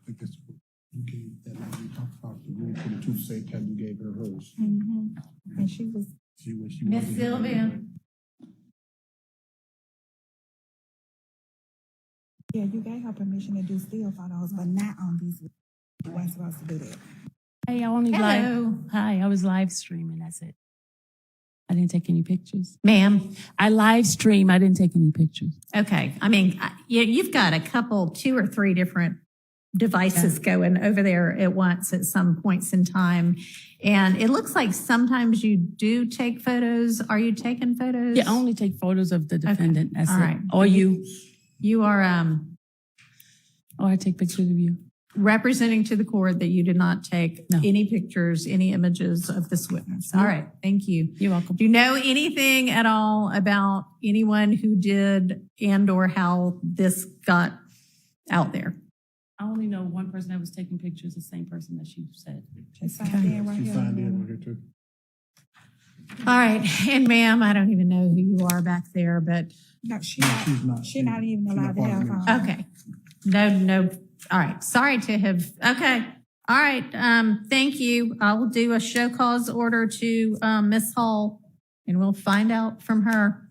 think that's what you gave that lady talked about the rule 22 say Kelly gave her hers. And she was She Miss wasn't- Sylvia. Yeah, you gave her permission to do still photos, but not on these. You weren't supposed to do that. Hey, I only Hello. Hi, I was live streaming. That's it. I didn't take any pictures. Ma'am. I live stream. I didn't take any pictures. Okay. I mean, you've got a couple, 2 or 3 different devices going over there at once at some points in time. And it looks like sometimes you do take photos. Are you taking photos? Yeah, I only take photos of the defendant. That's All it. right. Or you. You are Or I take pictures of you. representing to the court that you did not take any pictures, any images of this witness. All right. Thank you. You're welcome. Do you know anything at all about anyone who did and or how this got out there? I only know one person that was taking pictures, the same person that she said. She signed in right here too. All right. And ma'am, I don't even know who you are back there, but. No, she's not even allowed to have phone. Okay. No. All right. Sorry to have. Okay. All right. Thank you. I will do a show cause order to Miss Hall, and we'll find out from her.